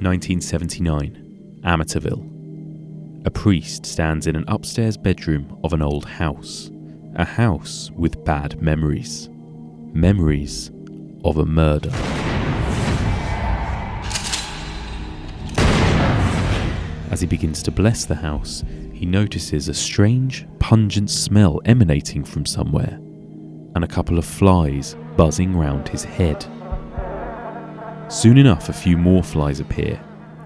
1979, Amityville. A priest stands in an upstairs bedroom of an old house. A house with bad memories. Memories of a murder. As he begins to bless the house, he notices a strange, pungent smell emanating from somewhere, and a couple of flies buzzing round his head. Soon enough, a few more flies appear,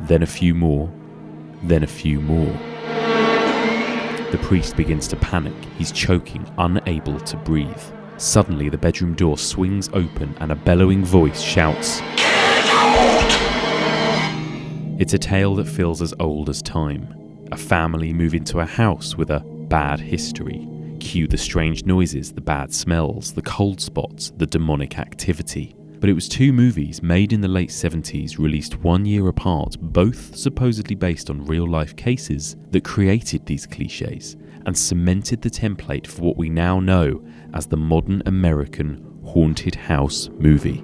then a few more, then a few more. The priest begins to panic. He's choking, unable to breathe. Suddenly, the bedroom door swings open and a bellowing voice shouts, "Get out!" It's a tale that feels as old as time. A family move into a house with a bad history. Cue the strange noises, the bad smells, the cold spots, the demonic activity. But it was two movies made in the late 70s, released 1 year apart, both supposedly based on real-life cases, that created these cliches and cemented the template for what we now know as the modern American haunted house movie.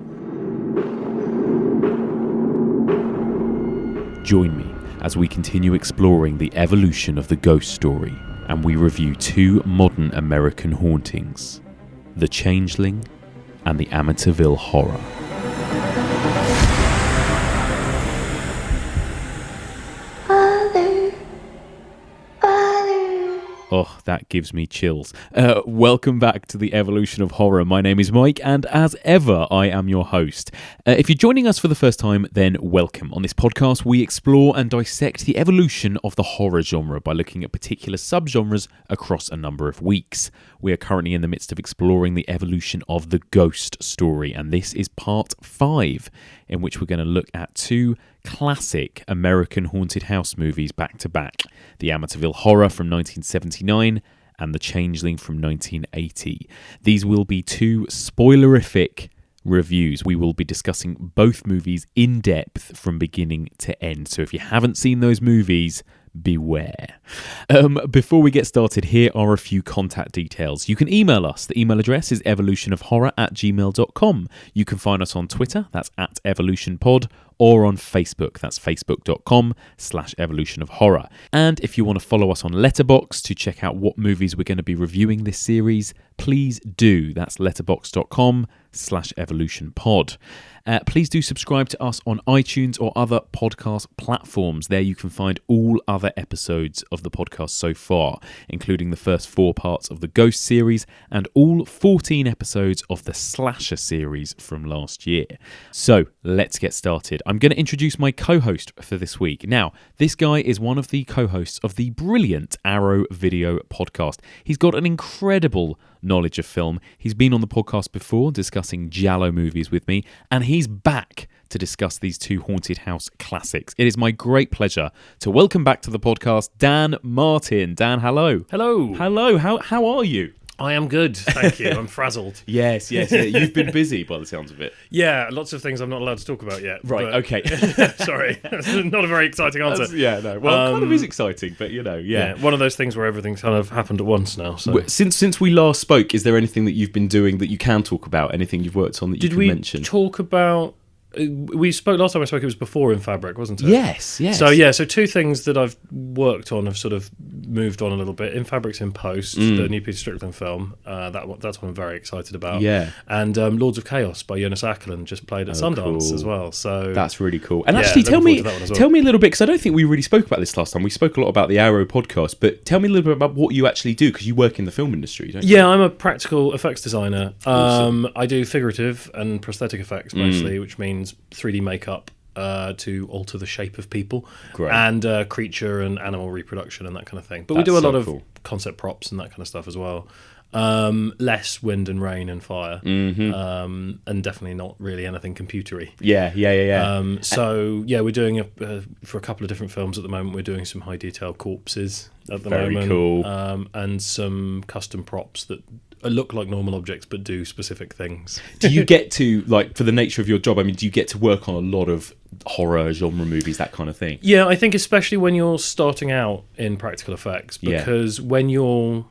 Join me as we continue exploring the evolution of the ghost story, and we review two modern American hauntings, the Changeling and the Amityville Horror. Oh, that gives me chills. Welcome back to the Evolution of Horror. My name is Mike, and as ever, I am your host. If you're joining us for the first time, then welcome. On this podcast, we explore and dissect the evolution of the horror genre by looking at particular subgenres across a number of weeks. We are currently in the midst of exploring the evolution of the ghost story, and this is part 5, in which we're going to look at two classic American haunted house movies back to back. The Amityville Horror from 1979 and The Changeling from 1980. These will be two spoilerific reviews. We will be discussing both movies in depth from beginning to end. So if you haven't seen those movies, beware. Before we get started, here are a few contact details. You can email us. The email address is evolutionofhorror@gmail.com. You can find us on Twitter, that's @evolutionpod, or on Facebook, that's facebook.com/evolutionofhorror. And if you want to follow us on Letterboxd to check out what movies we're going to be reviewing this series, please do. That's letterboxd.com/evolutionpod. Please do subscribe to us on iTunes or other podcast platforms. There you can find all other episodes of the podcast so far, including the first 4 parts of the Ghost series and all 14 episodes of the Slasher series from last year. So let's get started. I'm going to introduce my co-host for this week. Now, this guy is one of the co-hosts of the brilliant Arrow Video podcast. He's got an incredible knowledge of film. He's been on the podcast before discussing giallo movies with me, and he's back to discuss these two haunted house classics. It is my great pleasure to welcome back to the podcast Dan Martin. Dan, hello. Hello. How are you? I am good, thank you. I'm frazzled. Yes. You've been busy by the sounds of it. Yeah, lots of things I'm not allowed to talk about yet. Right, okay. Sorry, that's not a very exciting answer. Well, it kind of is exciting, but yeah. One of those things where everything's kind of happened at once now. So. Since we last spoke, is there anything that you've been doing that you can talk about? Anything you've worked on that you can mention? Did we talk about... We spoke last time I spoke, it was before In Fabric, wasn't it? Yes. So two things that I've worked on have sort of moved on a little bit. In Fabric's in post, the new Peter Strickland film. That's what I'm very excited about. Yeah. And Lords of Chaos by Jonas Åkerlund just played at Sundance as well. So that's really cool. And actually, tell me a little bit, because I don't think we really spoke about this last time. We spoke a lot about the Arrow podcast, but tell me a little bit about what you actually do, because you work in the film industry, don't you? Yeah, I'm a practical effects designer. Awesome. I do figurative and prosthetic effects mostly, which means 3D makeup to alter the shape of people. Great. And creature and animal reproduction and that kind of thing. But we do a lot of concept props and that kind of stuff as well. Less wind and rain and fire, and definitely not really anything computery. Yeah. We're doing for a couple of different films at the moment. We're doing some high detail corpses at the moment. Very cool. And some custom props that look like normal objects but do specific things. Do you get to, like, for the nature of your job, do you get to work on a lot of horror genre movies, that kind of thing? Yeah, I think especially when you're starting out in practical effects, because when you're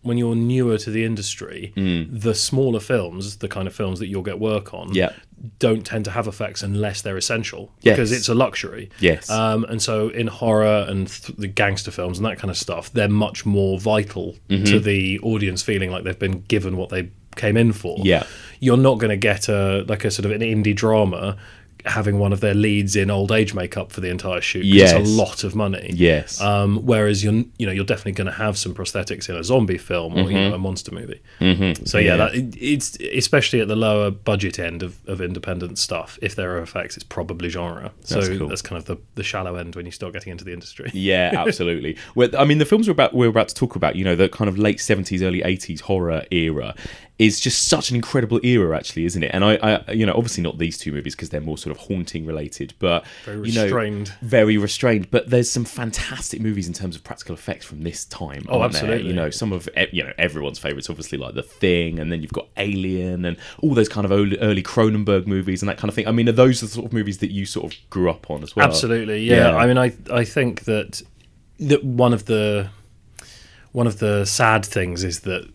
newer to the industry, the smaller films, the kind of films that you'll get work on, don't tend to have effects unless they're essential, because it's a luxury. Yes. And so in horror and the gangster films and that kind of stuff, they're much more vital to the audience feeling like they've been given what they came in for. Yeah. You're not going to get a sort of an indie drama having one of their leads in old age makeup for the entire shoot. Yes. It's a lot of money. Yes. Whereas you're definitely going to have some prosthetics in a zombie film or a monster movie. So it's especially at the lower budget end of independent stuff. If there are effects, it's probably genre. So that's kind of the shallow end when you start getting into the industry. Yeah, absolutely. Well, I mean, the films we're about to talk about, the kind of late 70s, early 80s horror era, is just such an incredible era, actually, isn't it? And I obviously not these two movies because they're more sort of haunting related, but very restrained. But there's some fantastic movies in terms of practical effects from this time. Oh, absolutely. Some of everyone's favourites, obviously, like The Thing, and then you've got Alien, and all those kind of early Cronenberg movies and that kind of thing. I mean, are those the sort of movies that you sort of grew up on as well? Absolutely, yeah. I mean, I think that one of the sad things is that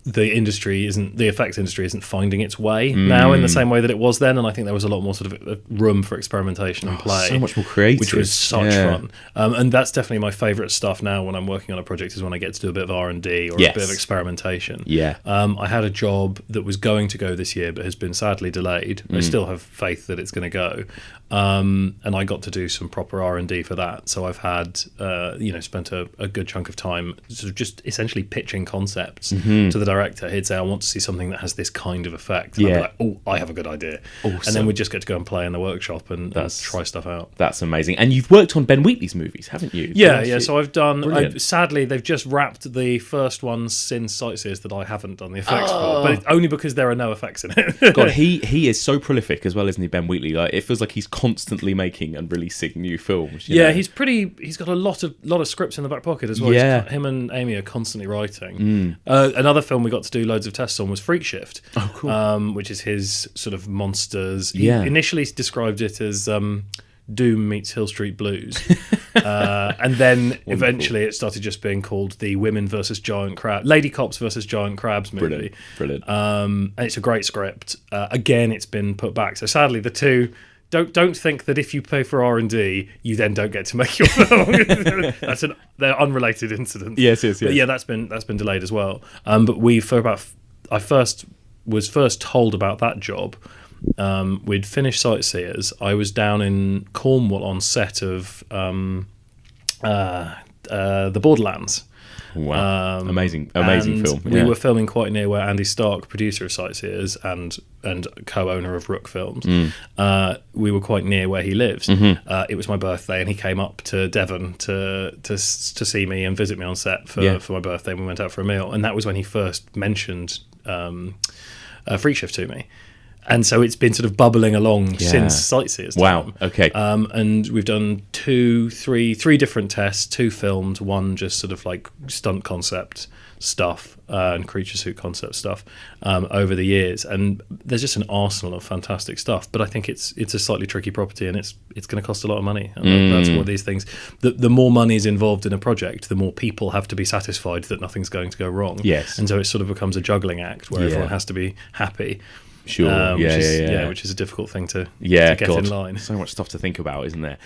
the effects industry isn't finding its way now in the same way that it was then, and I think there was a lot more sort of room for experimentation and play, so much more creative, which was such fun. And that's definitely my favourite stuff now when I'm working on a project, is when I get to do a bit of R&D or a bit of experimentation. I had a job that was going to go this year but has been sadly delayed. I still have faith that it's going to go, and I got to do some proper R&D for that. So I've had spent a good chunk of time sort of just essentially pitching concepts to the director. He'd say, I want to see something that has this kind of effect. And I'd be like, oh, I have a good idea. Awesome. And then we'd just get to go and play in the workshop and try stuff out. That's amazing. And you've worked on Ben Wheatley's movies, haven't you? Yeah. So I've done, sadly, they've just wrapped the first ones since Sightseers that I haven't done the effects for, but it's only because there are no effects in it. God, he is so prolific as well, isn't he, Ben Wheatley? Like, it feels like he's constantly making and releasing new films. You know? He's got a lot of scripts in the back pocket as well. Yeah. Him and Amy are constantly writing. Another film we got to do loads of tests on was Freak Shift, which is his sort of monsters. He initially described it as Doom meets Hill Street Blues, and then eventually it started just being called the Women versus Giant Crab, Lady Cops versus Giant Crabs movie. Brilliant. And it's a great script. Again, it's been put back. So sadly, the two. Don't think that if you pay for R&D, you then don't get to make your film. They're unrelated incidents. Yes. But yeah, that's been delayed as well. But I was first told about that job. We'd finished Sightseers. I was down in Cornwall on set of The Borderlands. Wow, amazing film. We were filming quite near where Andy Stark, producer of Sightseers and co-owner of Rook Films, we were quite near where he lives. It was my birthday, and he came up to Devon to see me and visit me on set for my birthday. And we went out for a meal, and that was when he first mentioned Freak Shift to me. And so it's been sort of bubbling along since Sightseers time. Wow, okay. And we've done three different tests, 2 filmed, 1 just sort of like stunt concept stuff and creature suit concept stuff over the years. And there's just an arsenal of fantastic stuff. But I think it's a slightly tricky property, and it's going to cost a lot of money. And that's one of these things. The more money is involved in a project, the more people have to be satisfied that nothing's going to go wrong. Yes. And so it sort of becomes a juggling act where everyone has to be happy. Sure. Which is a difficult thing to get in line. So much stuff to think about, isn't there?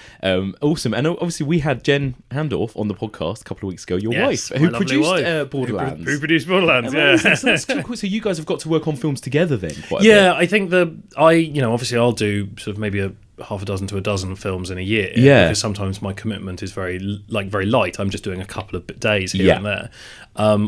Awesome. And obviously we had Jen Handorf on the podcast a couple of weeks ago, your wife, who produced Borderlands. Who produced Borderlands, So that's cool. So you guys have got to work on films together then, quite a bit. I think obviously I'll do sort of maybe a half a dozen to a dozen films in a year, because sometimes my commitment is very light. I'm just doing a couple of days here and there,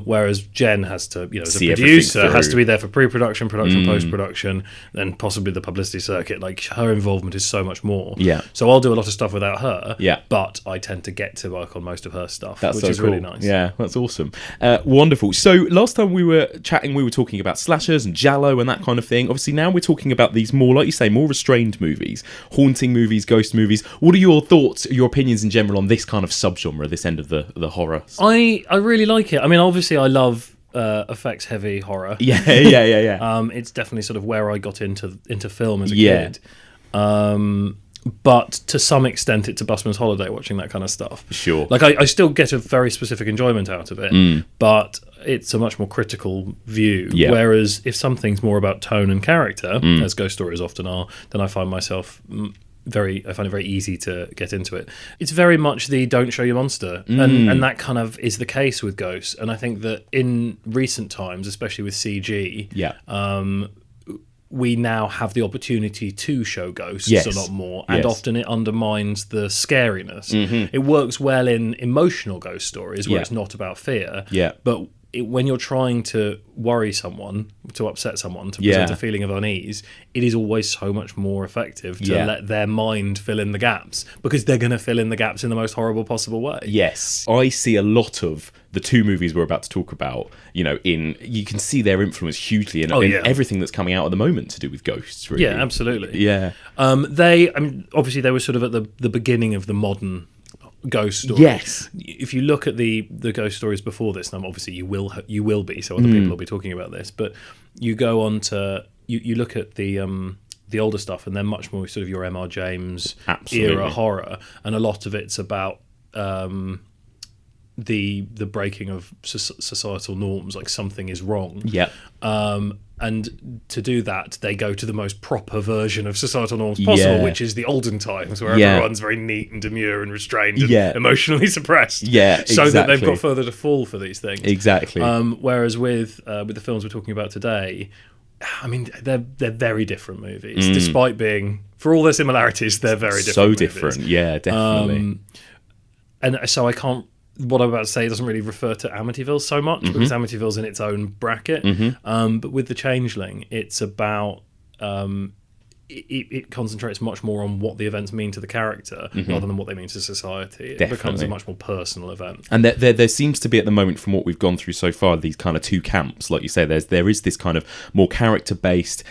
whereas Jen has to, as a producer, has to be there for pre-production, production, post-production, then possibly the publicity circuit. Like, her involvement is so much more. So I'll do a lot of stuff without her, but I tend to get to work on most of her stuff, which is really nice. Yeah, that's awesome. Wonderful. So last time we were chatting, we were talking about slashers and giallo and that kind of thing. Obviously now we're talking about these more, like you say, more restrained movies, haunting movies, ghost movies. What are your thoughts, your opinions in general on this kind of subgenre, this end of the horror? I really like it. I mean, obviously I love effects heavy horror. Yeah. It's definitely sort of where I got into film as a kid. But to some extent, it's a busman's holiday watching that kind of stuff. Sure. Like, I still get a very specific enjoyment out of it, but it's a much more critical view. Yeah. Whereas if something's more about tone and character, as ghost stories often are, then I find myself I find it very easy to get into it. It's very much the don't show your monster, and that kind of is the case with ghosts. And I think that in recent times, especially with CG, we now have the opportunity to show ghosts a lot more, and often it undermines the scariness. It works well in emotional ghost stories where it's not about fear, but when you're trying to worry someone, to upset someone, to present a feeling of unease, it is always so much more effective to let their mind fill in the gaps, because they're going to fill in the gaps in the most horrible possible way. Yes. I see a lot of the two movies we're about to talk about, you can see their influence hugely in everything that's coming out at the moment to do with ghosts, really. Yeah, absolutely. Yeah. Obviously they were sort of at the beginning of the modern ghost story. Yes. If you look at the ghost stories before this, and obviously you will be, so other people will be talking about this, but you go on to you look at the older stuff, and they're much more sort of your M.R. James era horror, and a lot of it's about the breaking of societal norms, like something is wrong. And to do that, they go to the most proper version of societal norms possible, which is the olden times, where everyone's very neat and demure and restrained and emotionally suppressed. So that they've got further to fall for these things. Exactly. Whereas with the films we're talking about today, I mean, they're very different movies. Despite being, for all their similarities, they're very different. So different, yeah, definitely. And so I can't. What I'm about to say doesn't really refer to Amityville so much, because Amityville's in its own bracket. But with the Changeling, it's about it concentrates much more on what the events mean to the character rather than what they mean to society. It becomes a much more personal event. And there seems to be at the moment, from what we've gone through so far, these kind of two camps. Like you say, there is this kind of more character based,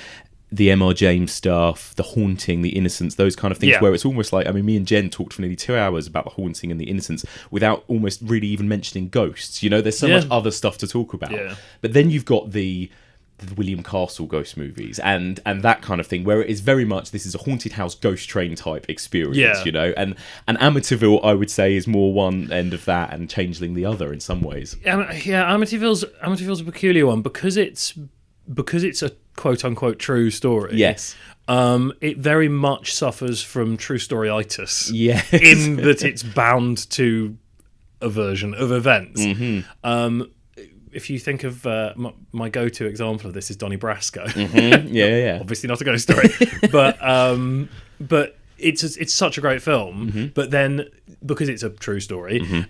the M.R. James stuff, the haunting, the innocence, those kind of things, where it's almost like, I mean, me and Jen talked for nearly 2 hours about the haunting and the innocence without almost really even mentioning ghosts. There's so much other stuff to talk about. But then you've got the William Castle ghost movies and that kind of thing, where it is very much, this is a haunted house ghost train type experience, and Amityville, I would say, is more one end of that, and Changeling the other in some ways. Amityville's a peculiar one because it's a quote-unquote true story. Yes. It very much suffers from true storyitis. Yes. In that it's bound to a version of events. If you think of my go-to example of this is Donnie Brasco. Yeah. Obviously not a ghost story, but it's such a great film. But then, because it's a true story,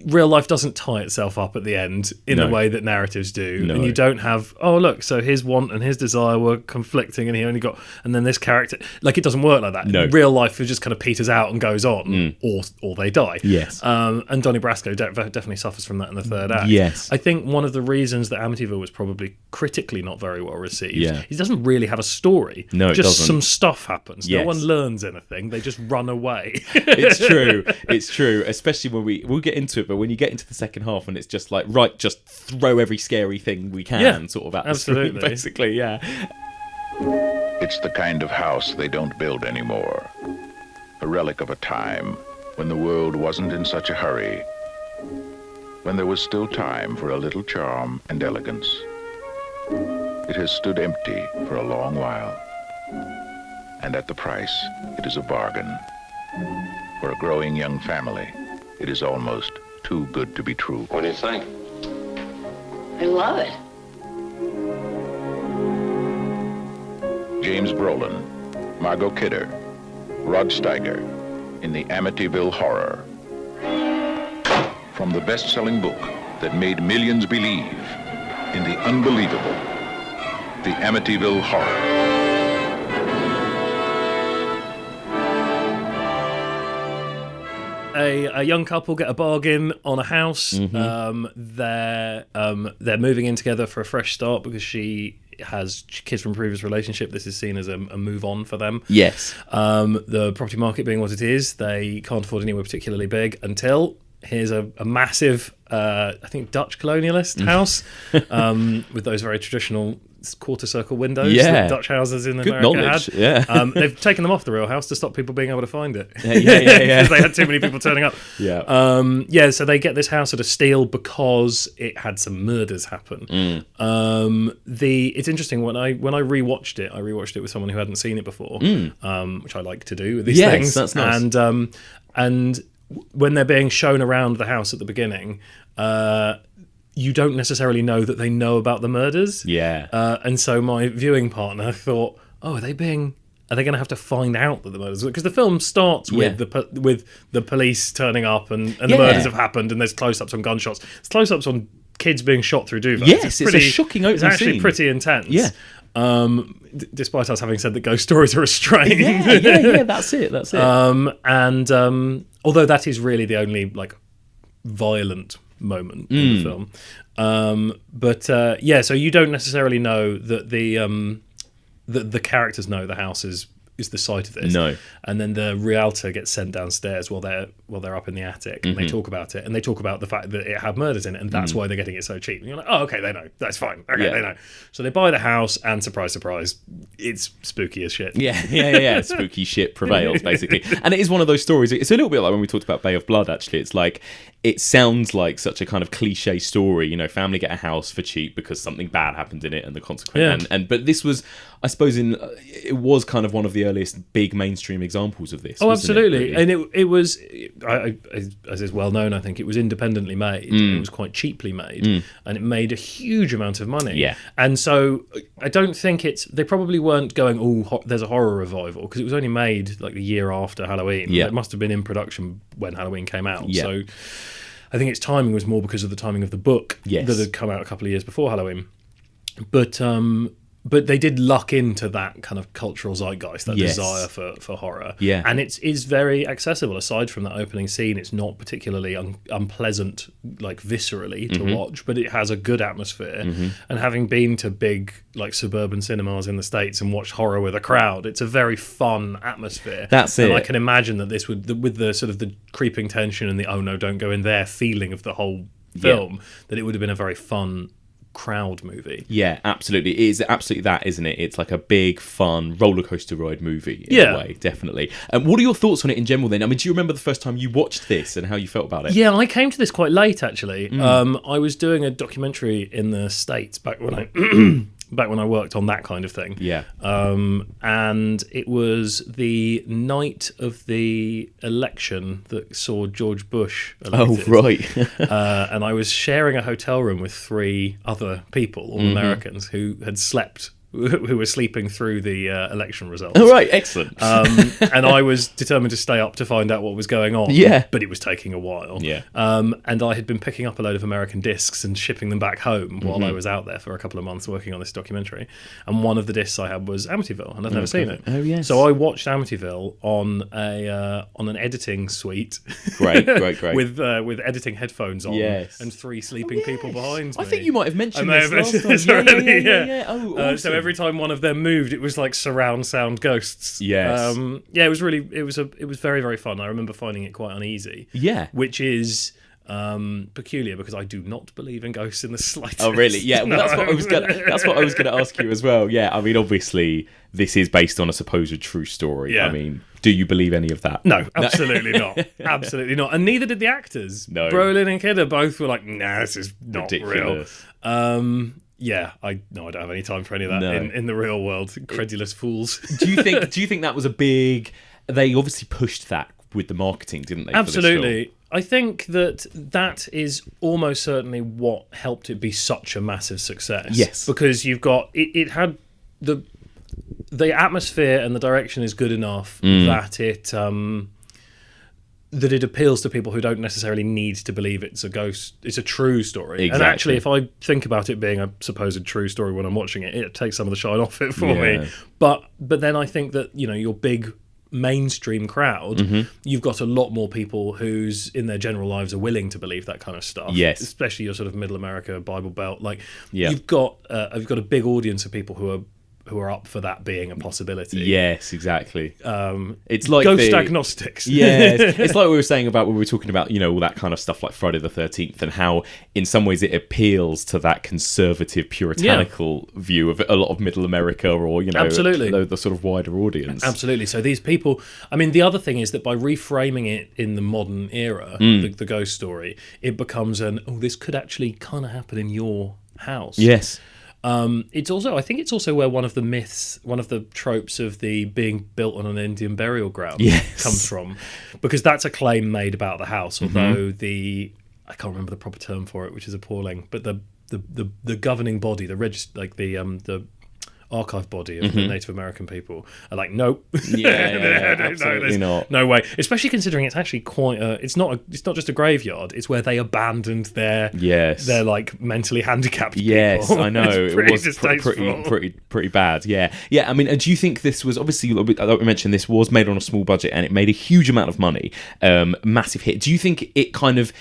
real life doesn't tie itself up at the end in the way that narratives do. And you don't have, oh look, so his want and his desire were conflicting, and he only got, and then this character, like, it doesn't work like that. Real life just kind of peters out and goes on, or they die. Yes. And Donnie Brasco definitely suffers from that in the third act. Yes. I think one of the reasons that Amityville was probably critically not very well received, it doesn't really have a story. No, it just doesn't. some stuff happens. Yes. No one learns anything. They just run away. It's true, especially when we'll get into it, but when you get into the second half and it's just like, right, just throw every scary thing we can sort of at the screen, basically. It's the kind of house they don't build anymore, a relic of a time when the world wasn't in such a hurry, when there was still time for a little charm and elegance. It has stood empty for a long while, and at the price, it is a bargain. For a growing young family, it is almost too good to be true. What do you think? I love it. James Brolin, Margot Kidder, Rod Steiger in the Amityville Horror. From the best-selling book that made millions believe in the unbelievable, the Amityville Horror. A young couple get a bargain on a house. They're moving in together for a fresh start because she has kids from a previous relationship. This is seen as a move on for them. Yes. The property market being what it is, they can't afford anywhere particularly big until here's a massive, I think, Dutch colonialist house with those very traditional quarter circle windows Yeah. that Dutch houses in Good America knowledge. had. Yeah. They've taken them off the real house to stop people being able to find it. Yeah. Because they had too many people turning up. Yeah. So they get this house at a steal because it had some murders happen. It's interesting when I rewatched it with someone who hadn't seen it before, which I like to do with these things. That's nice. And when they're being shown around the house at the beginning, you don't necessarily know that they know about the murders. Yeah. And so my viewing partner thought, are they going to have to find out that the murders? Because the film starts with the police turning up and the murders have happened, and there's close-ups on gunshots. There's close-ups on kids being shot through duvets. Yes, it's a shocking opening It's actually scene. pretty intense. Yeah. Despite us having said that ghost stories are restrained. Yeah, that's it. Although that is really the only like violent moment in the film. So you don't necessarily know that the characters know the house is the site of this. No. And then the realtor gets sent downstairs while they're up in the attic, and they talk about it, and they talk about the fact that it had murders in it, and that's why they're getting it so cheap. And you're like, oh, okay, they know. That's fine. Okay, they know. So they buy the house, and surprise, surprise, it's spooky as shit. Yeah. Spooky shit prevails, basically. And it is one of those stories. It's a little bit like when we talked about Bay of Blood, actually. It's like, it sounds like such a kind of cliche story, you know, family get a house for cheap because something bad happened in it and the consequence. Yeah. But this was, I suppose, it was kind of one of the earliest big mainstream examples of this. Oh, wasn't absolutely. it, really? And it was, as is well known, I think, it was independently made. It was quite cheaply made, and it made a huge amount of money. Yeah. And so I don't think they probably weren't going, there's a horror revival, because it was only made like the year after Halloween. Yeah. It must have been in production when Halloween came out. Yeah. So I think its timing was more because of the timing of the book Yes. that had come out a couple of years before Halloween. But they did luck into that kind of cultural zeitgeist, that Yes. desire for horror. Yeah. And it is very accessible. Aside from that opening scene, it's not particularly unpleasant, like viscerally, to watch, but it has a good atmosphere. And having been to big, like, suburban cinemas in the States and watched horror with a crowd, it's a very fun atmosphere. That's and it. I can imagine that this would, with the sort of the creeping tension and the oh no, don't go in there feeling of the whole film, that it would have been a very fun crowd movie. Yeah, absolutely. It is absolutely that, isn't it? It's like a big, fun roller coaster ride movie in a way, definitely. What are your thoughts on it in general then? I mean, do you remember the first time you watched this and how you felt about it? Yeah, I came to this quite late, actually. I was doing a documentary in the States back when I worked on that kind of thing. Yeah. And it was the night of the election that saw George Bush elected. Oh, right. And I was sharing a hotel room with 3 other people, all Americans, who were sleeping through the election results. All right, excellent. And I was determined to stay up to find out what was going on. Yeah. But it was taking a while. Yeah. And I had been picking up a load of American discs and shipping them back home while I was out there for a couple of months working on this documentary. And one of the discs I had was Amityville, and I'd never seen it. Oh, yes. So I watched Amityville on an editing suite. Great. with editing headphones on. Yes. And 3 sleeping people behind me. I think you might have mentioned I may this have last mentioned time. this already, Yeah. Oh, awesome. So every time one of them moved, it was like surround sound ghosts. Yes. It was very, very fun. I remember finding it quite uneasy. Yeah. Which is peculiar because I do not believe in ghosts in the slightest. Oh, really? Yeah. Well, No. that's what I was gonna ask you as well. Yeah. I mean, obviously, this is based on a supposed true story. Yeah. I mean, do you believe any of that? No, absolutely not. Absolutely not. And neither did the actors. No. Brolin and Kidder both were like, nah, this is not Ridiculous. real. I don't have any time for any of that No. in the real world. Credulous fools. Do you think that was a big? They obviously pushed that with the marketing, didn't they? Absolutely. I think that is almost certainly what helped it be such a massive success. Yes. Because you've got it had the atmosphere and the direction is good enough that it appeals to people who don't necessarily need to believe it's a ghost. It's a true story. Exactly. And actually, if I think about it being a supposed true story when I'm watching it, it takes some of the shine off it for me. But then I think that, you know, your big mainstream crowd, you've got a lot more people who's in their general lives are willing to believe that kind of stuff. Yes. Especially your sort of middle America Bible Belt. Like Yeah. you've got a big audience of people who are who are up for that being a possibility. Yes, exactly. It's like ghost agnostics. Yeah, it's like we were saying about when we were talking about, all that kind of stuff like Friday the 13th, and how in some ways it appeals to that conservative, puritanical view of a lot of Middle America, or absolutely the sort of wider audience. Absolutely. So these people, I mean, the other thing is that by reframing it in the modern era, the ghost story, it becomes this could actually kind of happen in your house. Yes. I think it's also where one of the myths, one of the tropes of the being built on an Indian burial ground comes from, because that's a claim made about the house. Although I can't remember the proper term for it, which is appalling. But the governing body, the archive body of the Native American people are like, nope, absolutely not. No way. Especially considering it's actually quite it's not just a graveyard. It's where they abandoned their like mentally handicapped people. Yes, I know. It was distasteful. pretty bad. Yeah. I mean, do you think this was obviously? I mentioned this was made on a small budget and it made a huge amount of money, massive hit. Do you think it kind of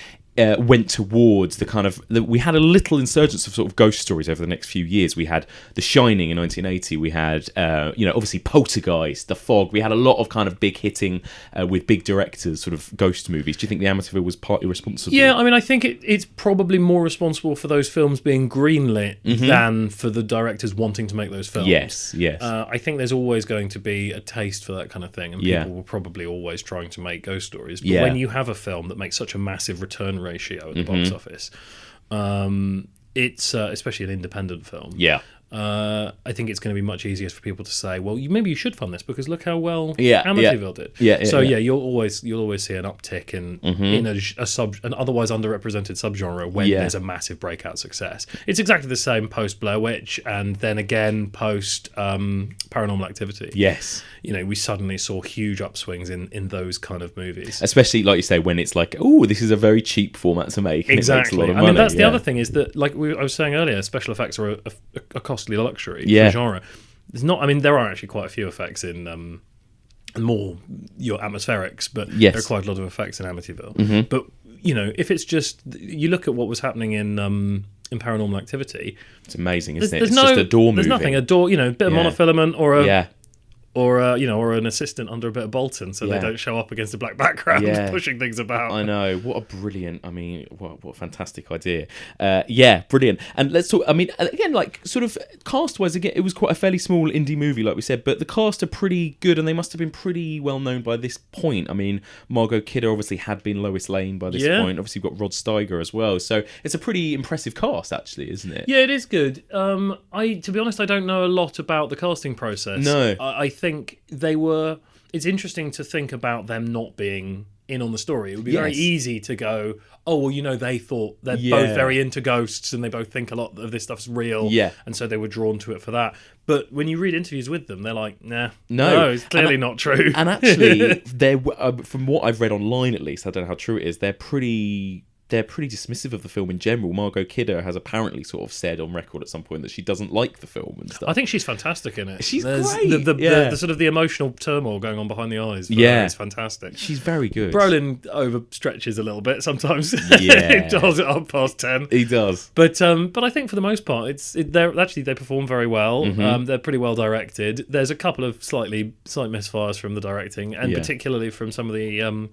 went towards the kind of... we had a little insurgence of sort of ghost stories over the next few years. We had The Shining in 1980. We had, obviously Poltergeist, The Fog. We had a lot of kind of big hitting with big directors, sort of ghost movies. Do you think the Amityville was partly responsible? Yeah, I mean, I think it's probably more responsible for those films being greenlit than for the directors wanting to make those films. Yes. I think there's always going to be a taste for that kind of thing, and people were probably always trying to make ghost stories. But when you have a film that makes such a massive return ratio at the box office, it's especially an independent film. I think it's going to be much easier for people to say, well, maybe you should fund this because look how well Amityville did. So you'll always see an uptick in an otherwise underrepresented subgenre when there's a massive breakout success. It's exactly the same post Blair Witch, and then again post Paranormal Activity. Yes, we suddenly saw huge upswings in those kind of movies, especially like you say when it's like, oh, this is a very cheap format to make. And exactly. It makes a lot of money. I mean, that's the other thing is that, like I was saying earlier, special effects are a costly luxury for the genre. There's not. I mean, there are actually quite a few effects in more your atmospherics, but there are quite a lot of effects in Amityville. But if it's just you look at what was happening in Paranormal Activity, it's amazing, isn't it? It's just a door moving. There's nothing. A door, a bit of monofilament or an assistant under a bit of Bolton, so they don't show up against a black background pushing things about. I know. What a brilliant. I mean, what a fantastic idea. Brilliant. And let's talk. I mean, again, like sort of cast-wise, again, it was quite a fairly small indie movie, like we said, but the cast are pretty good, and they must have been pretty well known by this point. I mean, Margot Kidder obviously had been Lois Lane by this point. Obviously, you've got Rod Steiger as well, so it's a pretty impressive cast, actually, isn't it? Yeah, it is good. To be honest, I don't know a lot about the casting process. No, I think it's interesting to think about them not being in on the story. It would be very easy to go, oh, well, they thought they're both very into ghosts and they both think a lot of this stuff's real. And so they were drawn to it for that. But when you read interviews with them, they're like, no, it's clearly not true. And actually, from what I've read online, at least, I don't know how true it is, they're pretty dismissive of the film in general. Margot Kidder has apparently sort of said on record at some point that she doesn't like the film and stuff. I think she's fantastic in it. She's great. The sort of the emotional turmoil going on behind the eyes. Is fantastic. She's very good. Brolin overstretches a little bit sometimes. He dials it up past 10. He does. But I think for the most part, they perform very well. They're pretty well directed. There's a couple of slight misfires from the directing, and particularly from some of the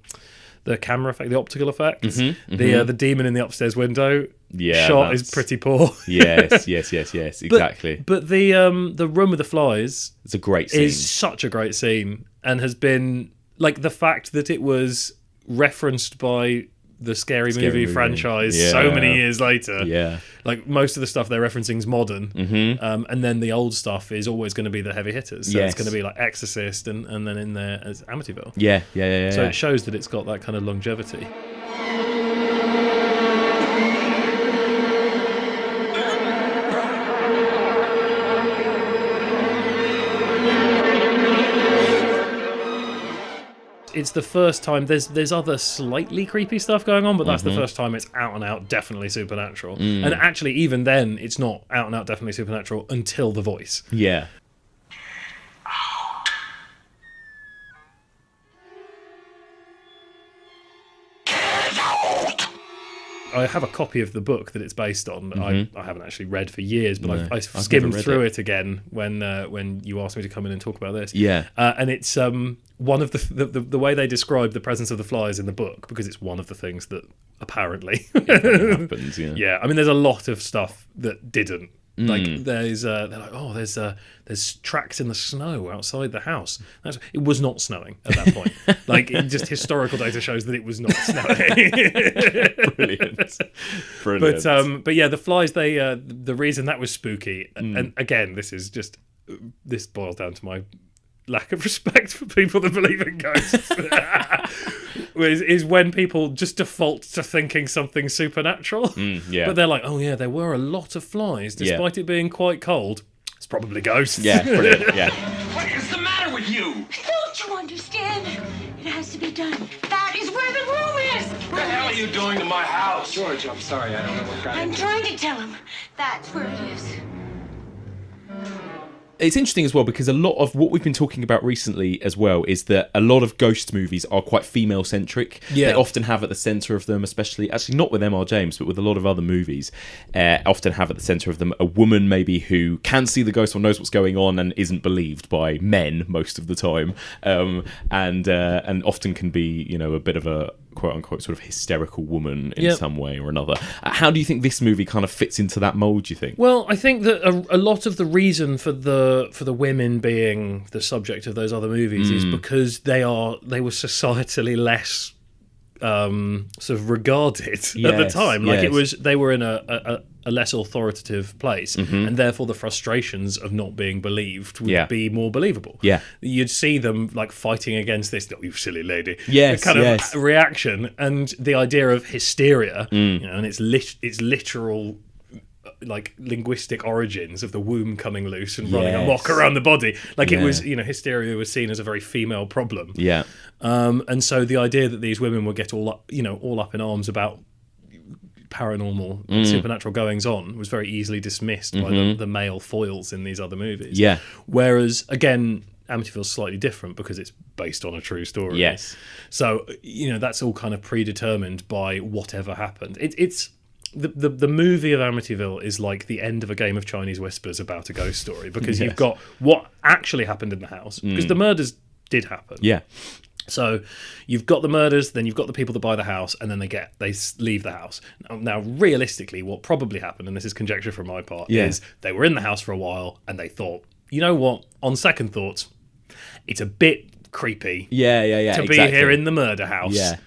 camera effect, the optical effects, the demon in the upstairs window shot is pretty poor. yes, exactly. But the room with the flies, it's a great scene. Is such a great scene, and has been like the fact that it was referenced by the scary movie franchise so many years later. Like most of the stuff they're referencing is modern, and then the old stuff is always going to be the heavy hitters. So it's going to be like Exorcist, and then in there as Amityville. So it shows that it's got that kind of longevity. It's the first time there's other slightly creepy stuff going on, but that's the first time it's out and out definitely supernatural. And actually, even then, it's not out and out definitely supernatural until the voice. Out. Get out. I have a copy of the book that it's based on that I haven't actually read for years, but No, I skimmed through it again when you asked me to come in and talk about this. Yeah. And it's one of the way they describe the presence of the flies in the book, because it's one of the things that apparently happens. Yeah. Yeah, I mean, there's a lot of stuff that didn't. Like there's they're like, oh, there's tracks in the snow outside the house. It was not snowing at that point. Like, just historical data shows that it was not snowing. Brilliant. But yeah, the flies. The reason that was spooky, and again, this boils down to my lack of respect for people that believe in ghosts. is when people just default to thinking something supernatural. But they're like, oh yeah, there were a lot of flies, despite it being quite cold. It's probably ghosts. Yeah, brilliant. Yeah. What is the matter with you? Don't you understand? It has to be done. That is where the room is. What the hell are you doing to my house? George, I'm sorry, I don't know what got I'm trying to tell him. That's where it is. It's interesting as well, because a lot of what we've been talking about recently as well is that a lot of ghost movies are quite female centric. They often have at the centre of them, especially, actually not with M.R. James, but with a lot of other movies, often have at the centre of them a woman maybe who can see the ghost or knows what's going on and isn't believed by men most of the time, and often can be, you know, a bit of a quote unquote sort of hysterical woman in some way or another. How do you think this movie kind of fits into that mold, do you think? Well, I think that a lot of the reason for the women being the subject of those other movies is because they were societally less sort of regarded at the time. Like they were in a less authoritative place, and therefore the frustrations of not being believed would be more believable. Yeah, you'd see them like fighting against this, "Oh, you silly lady," kind of reaction, and the idea of hysteria, you know, and its literal, like, linguistic origins of the womb coming loose and running amok around the body. Like, it was, you know, hysteria was seen as a very female problem. Yeah. And so the idea that these women would get all up in arms about paranormal, supernatural goings on was very easily dismissed by the male foils in these other movies. Yeah. Whereas, again, Amityville's slightly different because it's based on a true story. Yes. So, you know, that's all kind of predetermined by whatever happened. It's the movie of Amityville is like the end of a game of Chinese whispers about a ghost story, because you've got what actually happened in the house, because the murders did happen. Yeah. So you've got the murders, then you've got the people that buy the house, and then they leave the house. Now, realistically, what probably happened, and this is conjecture from my part, is they were in the house for a while, and they thought, you know what, on second thoughts, it's a bit creepy to be here in the murder house. Yeah.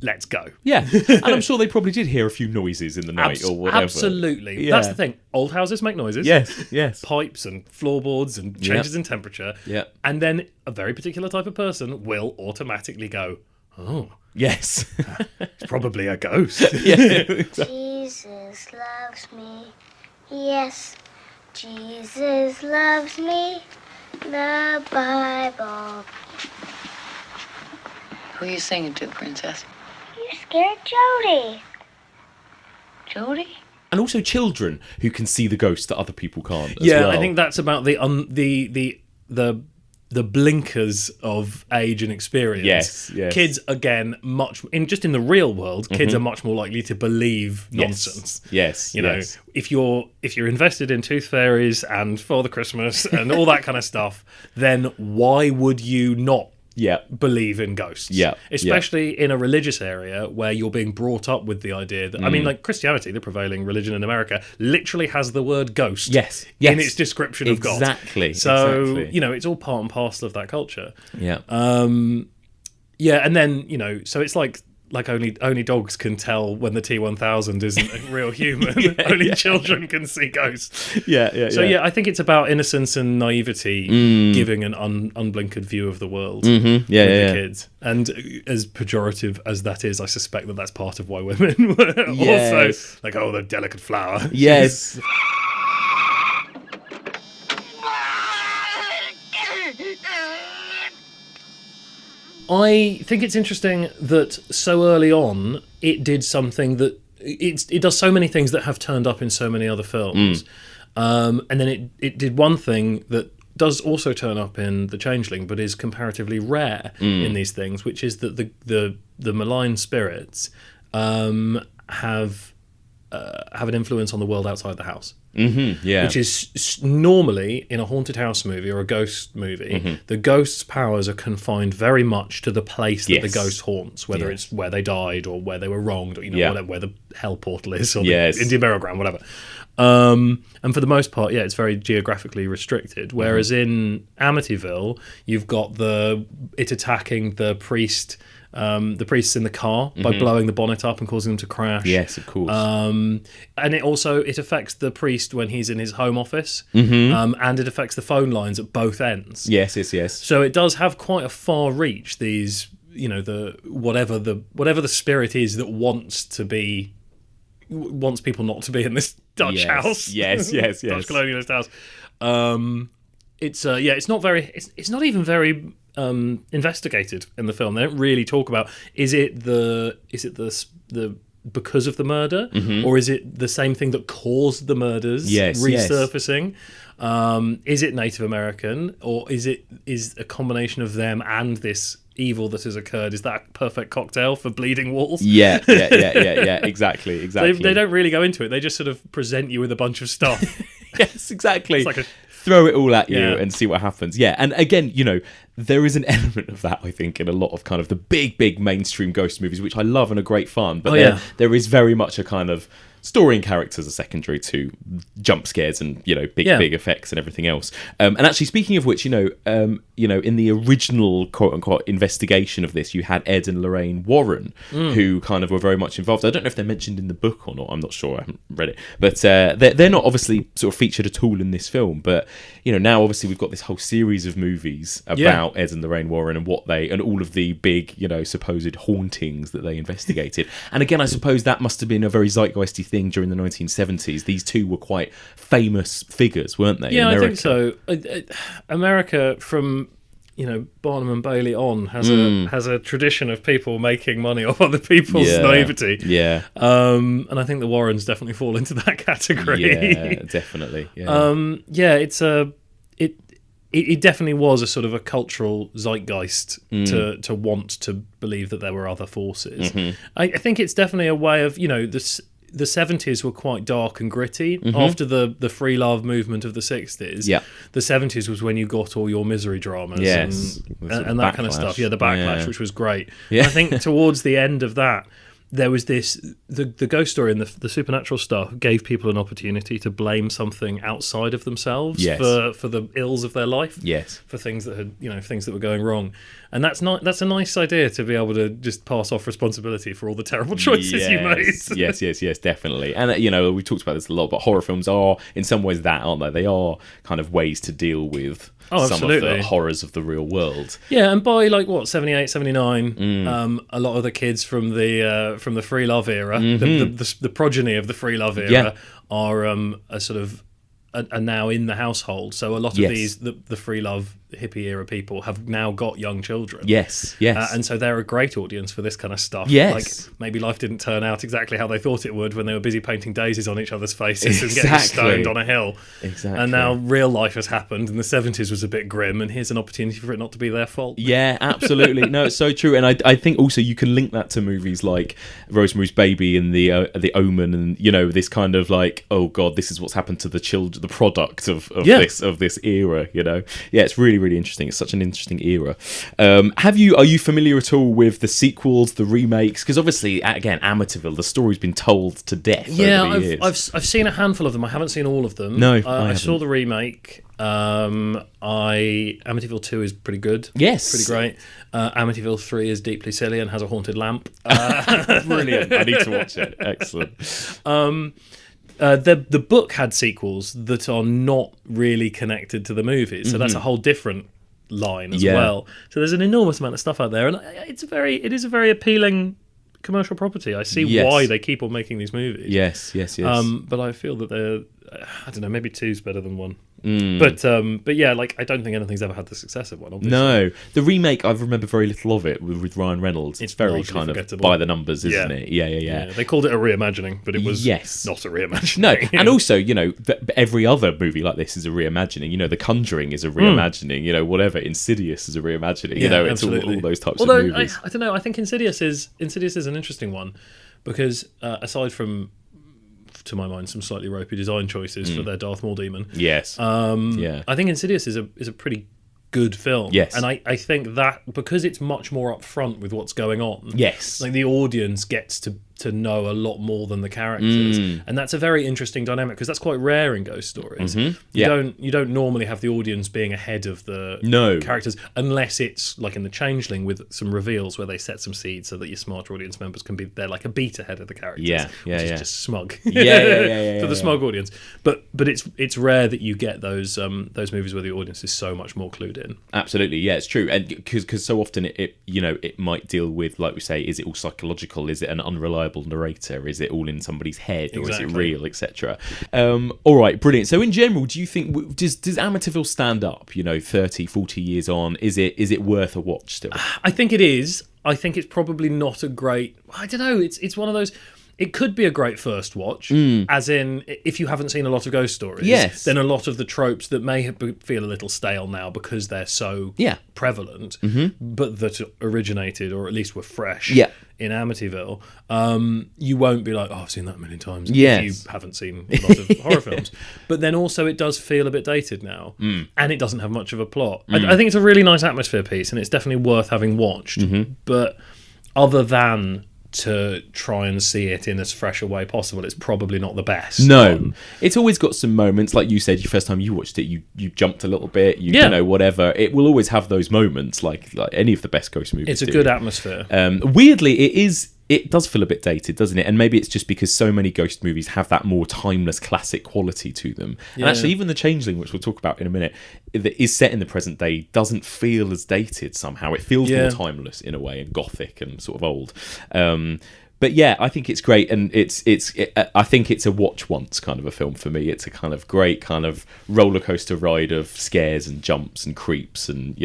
Let's go. Yeah. And I'm sure they probably did hear a few noises in the night or whatever. Absolutely. Yeah. That's the thing. Old houses make noises. Yes. Pipes and floorboards and changes in temperature. Yeah. And then a very particular type of person will automatically go, oh. Yes. It's probably a ghost. Jesus loves me. Yes. Jesus loves me. The Bible. Who are you singing to, Princess? You scared Jody. Jody? And also children who can see the ghosts that other people can't. As well. I think that's about the blinkers of age and experience. Yes. Kids, again, just in the real world, kids are much more likely to believe nonsense. Yes. You know, if you're invested in Tooth Fairies and Father Christmas and all that kind of stuff, then why would you not believe in ghosts? Especially in a religious area where you're being brought up with the idea that, I mean, like Christianity, the prevailing religion in America, literally has the word ghost in its description of God. So, you know, it's all part and parcel of that culture. And then, you know, so it's like only dogs can tell when the T-1000 isn't a real human. Only children can see ghosts. So I think it's about innocence and naivety, giving an unblinkered view of the world with the kids. And as pejorative as that is, I suspect that that's part of why women were also like, oh, the delicate flower. Yes. I think it's interesting that so early on it did something that it does so many things that have turned up in so many other films, and then it did one thing that does also turn up in The Changeling, but is comparatively rare in these things, which is that the malign spirits have have an influence on the world outside the house. Yeah. Which is normally in a haunted house movie or a ghost movie, the ghost's powers are confined very much to the place that the ghost haunts, whether it's where they died or where they were wronged, or whatever, where the hell portal is, or the Indian burial ground, whatever. And for the most part, it's very geographically restricted. Whereas in Amityville, you've got it attacking the priests in the car by blowing the bonnet up and causing them to crash. Yes, of course. And it affects the priest when he's in his home office, and it affects the phone lines at both ends. Yes. So it does have quite a far reach. These, whatever the spirit is that wants people not to be in this Dutch house. Yes. Dutch colonialist house. It's not even very investigated in the film. They don't really talk about is it the because of the murder, or is it the same thing that caused the murders resurfacing? Is it Native American, or is a combination of them and this evil that has occurred? Is that a perfect cocktail for bleeding walls? Yeah. Exactly. They don't really go into it. They just sort of present you with a bunch of stuff. Yes, exactly. It's like throw it all at you and see what happens. Yeah, and again, there is an element of that, I think, in a lot of kind of the big mainstream ghost movies, which I love and are great fun. But there is very much a kind of story and characters are secondary to jump scares and big effects and everything else. And actually, speaking of which, in the original quote unquote investigation of this, you had Ed and Lorraine Warren, who kind of were very much involved. I don't know if they're mentioned in the book or not. I'm not sure. I haven't read it, but they're not obviously sort of featured at all in this film. But now obviously we've got this whole series of movies about Ed and Lorraine Warren and all of the big supposed hauntings that they investigated. And again, I suppose that must have been a very zeitgeisty thing during the 1970s. These two were quite famous figures, weren't they? Yeah, I think so. America, from Barnum and Bailey on, has a tradition of people making money off other people's naivety. Yeah. And I think the Warrens definitely fall into that category. Yeah, definitely. Yeah. It definitely was a sort of a cultural zeitgeist to want to believe that there were other forces. I think it's definitely a way of, the 70s were quite dark and gritty. After the free love movement of the 60s, the 70s was when you got all your misery dramas and that kind of stuff. Yeah, the backlash, which was great. Yeah. I think towards the end of that, there was the ghost story and the supernatural stuff gave people an opportunity to blame something outside of themselves for the ills of their life, for things that had things that were going wrong, and that's a nice idea, to be able to just pass off responsibility for all the terrible choices you made. yes, definitely. And we talked about this a lot, but horror films are in some ways that, aren't they? They are kind of ways to deal with some of the horrors of the real world. Yeah, and by 78, 79, a lot of the kids from the free love era, the progeny of the free love era, are now in the household. So a lot of these the free love hippie era people have now got young children. Yes. And so they're a great audience for this kind of stuff. Yes. Maybe life didn't turn out exactly how they thought it would when they were busy painting daisies on each other's faces and getting stoned on a hill. Exactly. And now real life has happened, and the 70s was a bit grim, and here's an opportunity for it not to be their fault. Yeah, absolutely. No, it's so true. And I think also you can link that to movies like Rosemary's Baby and the Omen, and this kind of oh god, this is what's happened to the children, the product of this era. Yeah, it's really interesting. It's such an interesting era. Are you familiar at all with the sequels, the remakes? Because obviously, again, Amityville, the story's been told to death over the years. I've seen a handful of them. I haven't seen all of them. No, I saw the remake. Amityville 2 is pretty good. Yes, pretty great. Amityville 3 is deeply silly and has a haunted lamp. Brilliant. I need to watch it. Excellent. The book had sequels that are not really connected to the movies, so that's a whole different line as well. So there's an enormous amount of stuff out there, and it is a very appealing commercial property. I see why they keep on making these movies. Yes. But I feel that I don't know, maybe 2's better than 1. But yeah, I don't think anything's ever had the success of one, obviously. No, the remake, I remember very little of it with Ryan Reynolds. It's very kind of by the numbers, isn't it? Yeah. They called it a reimagining, but it was not a reimagining. No, and also, every other movie like this is a reimagining. The Conjuring is a reimagining. Whatever, Insidious is a reimagining. It's all those types of movies. I don't know. I think Insidious is an interesting one because aside from to my mind, some slightly ropey design choices for their Darth Maul demon. Yes. I think Insidious is a pretty good film. Yes. And I think that because it's much more upfront with what's going on. Yes. Like the audience gets to know a lot more than the characters. And that's a very interesting dynamic because that's quite rare in ghost stories. You don't normally have the audience being ahead of the characters unless it's like in the Changeling with some reveals where they set some seeds so that your smarter audience members can be they're like a beat ahead of the characters. Which is just smug. For the smug audience. But it's rare that you get those movies where the audience is so much more clued in. Absolutely, yeah, it's true, and because so often it might deal with, like we say, is it all psychological? Is it an unreliable narrator? Is it all in somebody's head, or is it real, etc.? All right, brilliant. So in general, do you think does Amityville stand up? 30, 40 years on, is it worth a watch still? I think it is. I think it's probably not a great. I don't know. It's one of those. It could be a great first watch, as in if you haven't seen a lot of ghost stories, then a lot of the tropes that may feel a little stale now because they're so prevalent, but that originated or at least were fresh in Amityville, you won't be like, oh, I've seen that a million times if you haven't seen a lot of horror films. But then also it does feel a bit dated now, and it doesn't have much of a plot. I think it's a really nice atmosphere piece, and it's definitely worth having watched. But other than to try and see it in as fresh a way possible, it's probably not the best. No, it's always got some moments, like you said, your first time you watched it, you jumped a little bit, you know, whatever. It will always have those moments, like any of the best ghost movies. It's a good atmosphere. Weirdly, it does feel a bit dated, doesn't it? And maybe it's just because so many ghost movies have that more timeless classic quality to them. And actually, even The Changeling, which we'll talk about in a minute, that is set in the present day, doesn't feel as dated somehow. It feels more timeless in a way, and gothic and sort of old. But yeah, I think it's great, and I think it's a watch once kind of a film for me. It's a kind of great kind of roller coaster ride of scares and jumps and creeps, and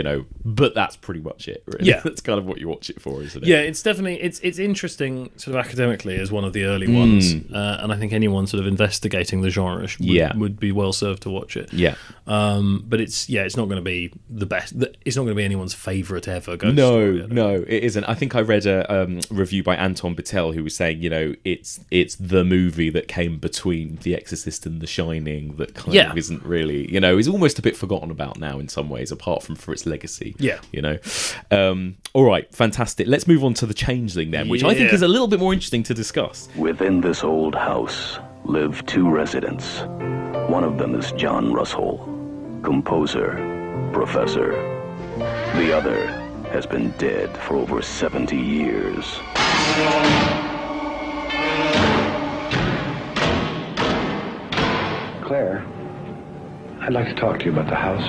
but that's pretty much it. Really. Yeah, that's kind of what you watch it for, isn't it? Yeah, it's definitely it's interesting sort of academically as one of the early ones, and I think anyone sort of investigating the genre would be well served to watch it. Yeah, but it's not going to be the best. It's not going to be anyone's favourite ever ghost story. No, it isn't. I think I read a review by Anton Bittel, who was saying, it's the movie that came between The Exorcist and The Shining that kind of isn't really, is almost a bit forgotten about now in some ways, apart from for its legacy. Yeah. All right, fantastic. Let's move on to The Changeling then, which I think is a little bit more interesting to discuss. Within this old house live two residents. One of them is John Russell, composer, professor. The other has been dead for over 70 years. Claire, I'd like to talk to you about the house.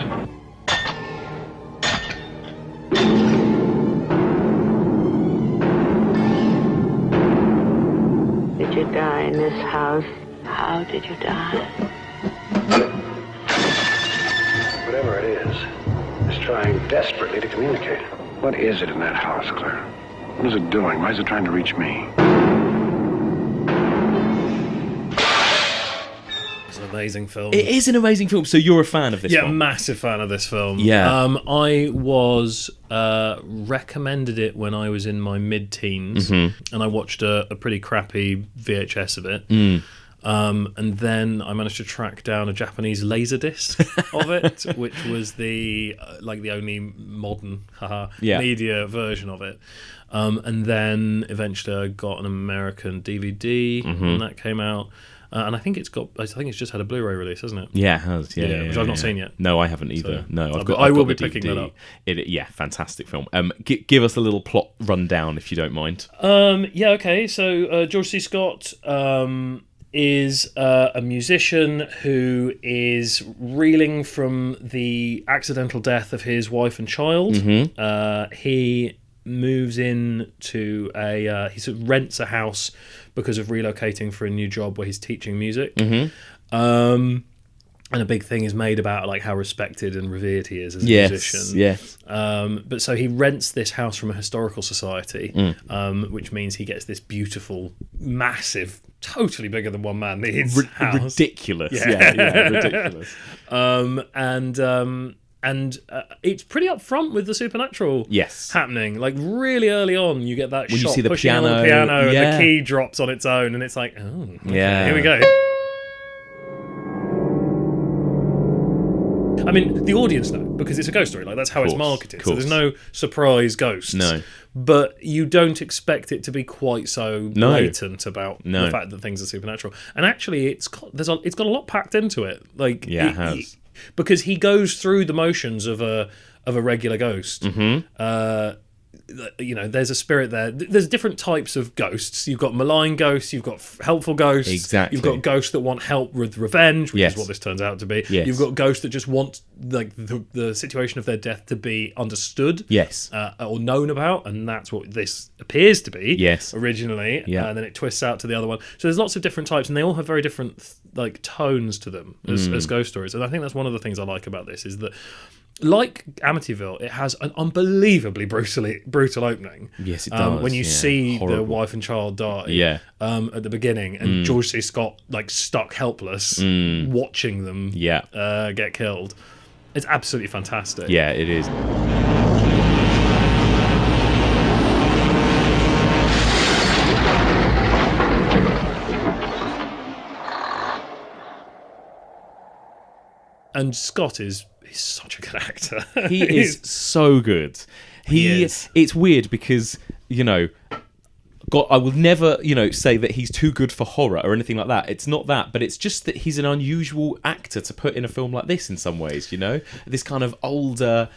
Did you die in this house? How did you die? Whatever it is, it's trying desperately to communicate. What is it in that house, Claire? What is it doing? Why is it trying to reach me? It's an amazing film. It is an amazing film. So you're a fan of this film? Yeah, massive fan of this film. Yeah. I was recommended it when I was in my mid-teens, and I watched a pretty crappy VHS of it. And then I managed to track down a Japanese laserdisc of it, which was the only modern media version of it. And then eventually I got an American DVD when that came out. And I think it's just had a Blu-ray release, hasn't it? Yeah, it has. Yeah, which I've not seen yet. No, I haven't either. So, I will be picking that up. Fantastic film. Give us a little plot rundown if you don't mind. Okay. So George C. Scott is a musician who is reeling from the accidental death of his wife and child. He moves in to he sort of rents a house because of relocating for a new job where he's teaching music. And a big thing is made about how respected and revered he is as a musician. Yes. But so he rents this house from a historical society, which means he gets this beautiful, massive, totally bigger than one man needs house. Ridiculous. Yeah, ridiculous. it's pretty upfront with the supernatural happening. Like really early on, you get that when shot you see the pushing piano, on the piano, and the key drops on its own, and it's like, oh, okay, here we go. I mean, the audience know, because it's a ghost story. Like, that's how it's marketed. So there's no surprise ghosts. No. But you don't expect it to be quite so blatant about the fact that things are supernatural. And actually, it's got a lot packed into it. Like, it has. Because he goes through the motions of a regular ghost. Mm-hmm. There's a spirit there. There's different types of ghosts. You've got malign ghosts, you've got helpful ghosts. Exactly. You've got ghosts that want help with revenge, which is what this turns out to be. Yes. You've got ghosts that just want like the situation of their death to be understood. Yes. Or known about, and that's what this appears to be. Yes. Originally. Yeah. And then it twists out to the other one. So there's lots of different types, and they all have very different like tones to them as ghost stories. And I think that's one of the things I like about this, is that, like Amityville, it has an unbelievably brutal opening. Yes, it does. When you see the wife and child die at the beginning, and George C. Scott like stuck helpless watching them get killed. It's absolutely fantastic. Yeah, it is. And Scott is such a good actor. He is so good. He is. It's weird because, God, I will never, say that he's too good for horror or anything like that. It's not that, but it's just that he's an unusual actor to put in a film like this in some ways, This kind of older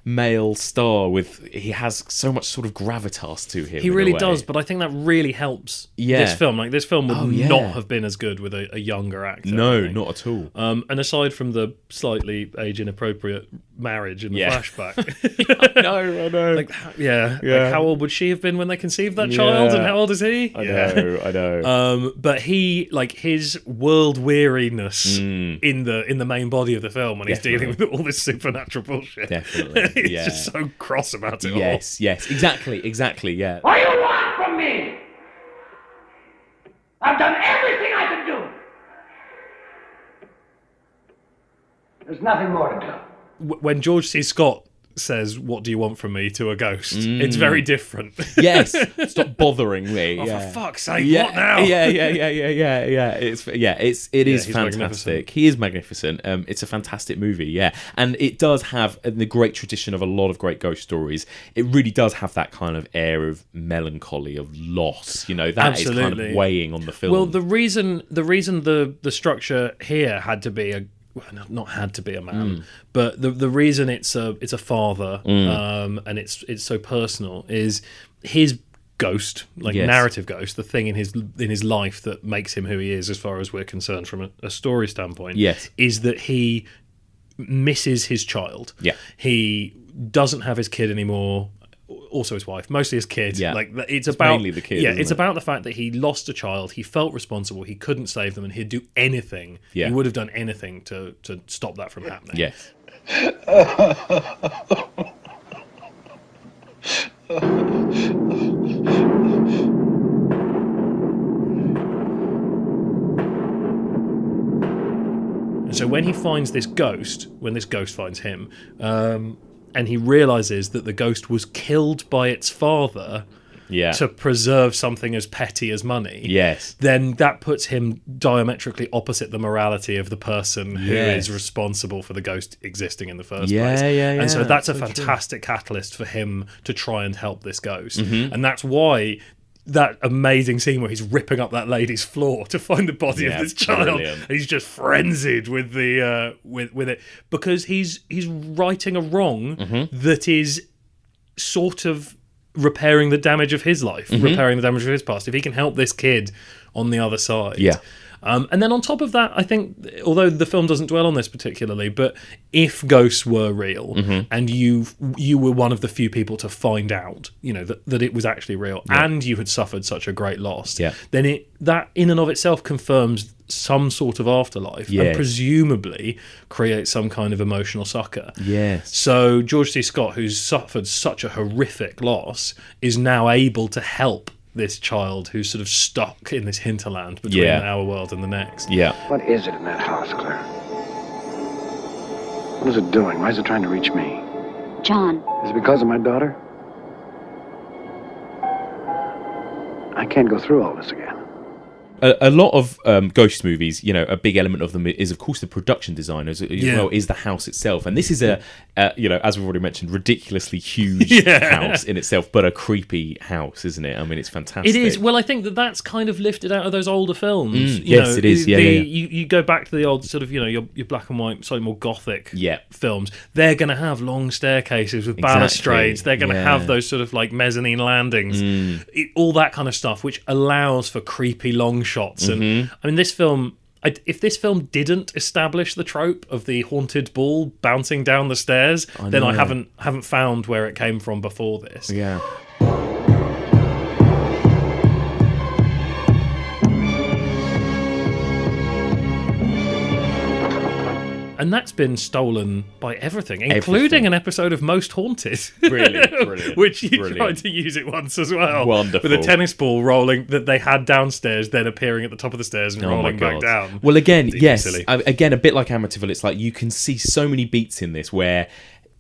male star he has so much sort of gravitas to him. He really does, but I think that really helps this film. Like, this film would not have been as good with a younger actor. No, not at all. And aside from the slightly age inappropriate marriage in the flashback. I know. Like, like, how old would she have been when they conceived that child, and how old is he? I know. But he, like, his world weariness in the main body of the film when he's dealing with all this supernatural bullshit. Definitely. He's just so cross about it all. Yes, exactly, yeah. What do you want from me? I've done everything I could do. There's nothing more to do. When George C. Scott says, "What do you want from me?" to a ghost, it's very different. Yes, stop bothering me. For fuck's sake, what now? Yeah. It is fantastic. He is magnificent. It's a fantastic movie. And it does have the great tradition of a lot of great ghost stories. It really does have that kind of air of melancholy, of loss. That Absolutely. Is kind of weighing on the film. Well, the reason the structure here had to be not had to be a man, but the reason it's a father, and it's so personal, is his ghost, narrative ghost, the thing in his life that makes him who he is, as far as we're concerned from a story standpoint, is that he misses his child. He doesn't have his kid anymore. Also his wife, mostly his kid. It's about mainly the kid. It's about the fact that he lost a child. He felt responsible. He couldn't save them, and he'd do anything. He would have done anything to stop that from happening. Yes. And so when he finds this ghost, when this ghost finds him, and he realises that the ghost was killed by its father to preserve something as petty as money, then that puts him diametrically opposite the morality of the person who is responsible for the ghost existing in the first place. And so that's a fantastic catalyst for him to try and help this ghost. And that's why that amazing scene where he's ripping up that lady's floor to find the body of this child. And he's just frenzied with the with it, because he's righting a wrong that is sort of repairing the damage of his life, repairing the damage of his past. If he can help this kid on the other side. And then on top of that, I think, although the film doesn't dwell on this particularly, but if ghosts were real and you were one of the few people to find out, that it was actually real, and you had suffered such a great loss, then that in and of itself confirms some sort of afterlife and presumably creates some kind of emotional succor. So George C. Scott, who's suffered such a horrific loss, is now able to help this child who's sort of stuck in this hinterland between our world and the next. What is it in that house, Claire? What is it doing? Why is it trying to reach me? John. Is it because of my daughter? I can't go through all this again. A lot of ghost movies, you know, a big element of them is, of course, the production design as well, is the house itself. And this is you know, as we've already mentioned, ridiculously huge house in itself, but a creepy house, isn't it? I mean, it's fantastic. It is. Well, I think that's kind of lifted out of those older films. Yes, it is. You go back to the old sort of, you know, your black and white, slightly more gothic films. They're going to have long staircases with balustrades. They're going to have those sort of like mezzanine landings, all that kind of stuff, which allows for creepy long shots. And I mean, this film, if this film didn't establish the trope of the haunted ball bouncing down the stairs, then I haven't found where it came from before this. Yeah. And that's been stolen by everything, including an episode of Most Haunted. Really? Brilliant. Which you tried to use it once as well. Wonderful. With a tennis ball rolling that they had downstairs, then appearing at the top of the stairs and rolling back down. Well, again, yes. Silly. Again, a bit like Amityville, it's like you can see so many beats in this where,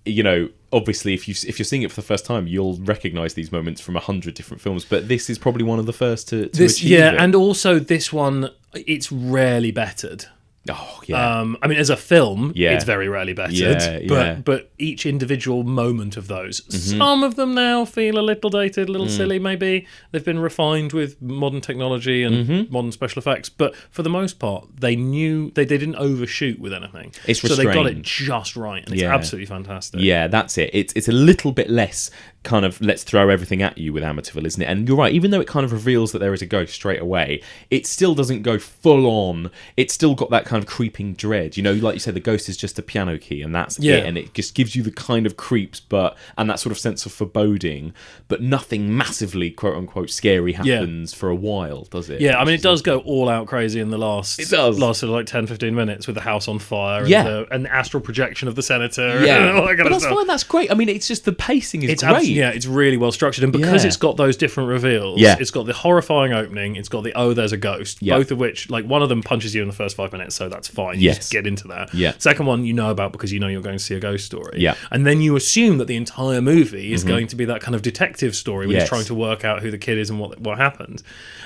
you know, obviously if you're seeing it for the first time, you'll recognise these moments from 100 different films, but this is probably one of the first to achieve it. And also this one, it's rarely bettered. Oh yeah. I mean, as a film, it's very rarely bettered. But each individual moment of those, some of them now feel a little dated, a little silly. Maybe they've been refined with modern technology and modern special effects. But for the most part, they knew they didn't overshoot with anything. It's restrained. So they got it just right, and it's absolutely fantastic. Yeah, that's it. It's a little bit less kind of let's throw everything at you with Amityville, isn't it? And you're right, even though it kind of reveals that there is a ghost straight away, it still doesn't go full on. It's still got that kind of creeping dread. You know, like you said, the ghost is just a piano key and that's it. And it just gives you the kind of creeps and that sort of sense of foreboding, but nothing massively quote unquote scary happens for a while, does it? Yeah, I mean, it does go all out crazy in the last sort of like 10-15 minutes with the house on fire and the astral projection of the senator and all that kind of stuff. Fine, that's great. I mean, it's just the pacing is great. It's really well structured, and because it's got those different reveals, it's got the horrifying opening, it's got the there's a ghost, both of which, like, one of them punches you in the first 5 minutes, so that's fine. You just get into that. Second one you know about because you know you're going to see a ghost story. And then you assume that the entire movie is going to be that kind of detective story where he's trying to work out who the kid is and what happened.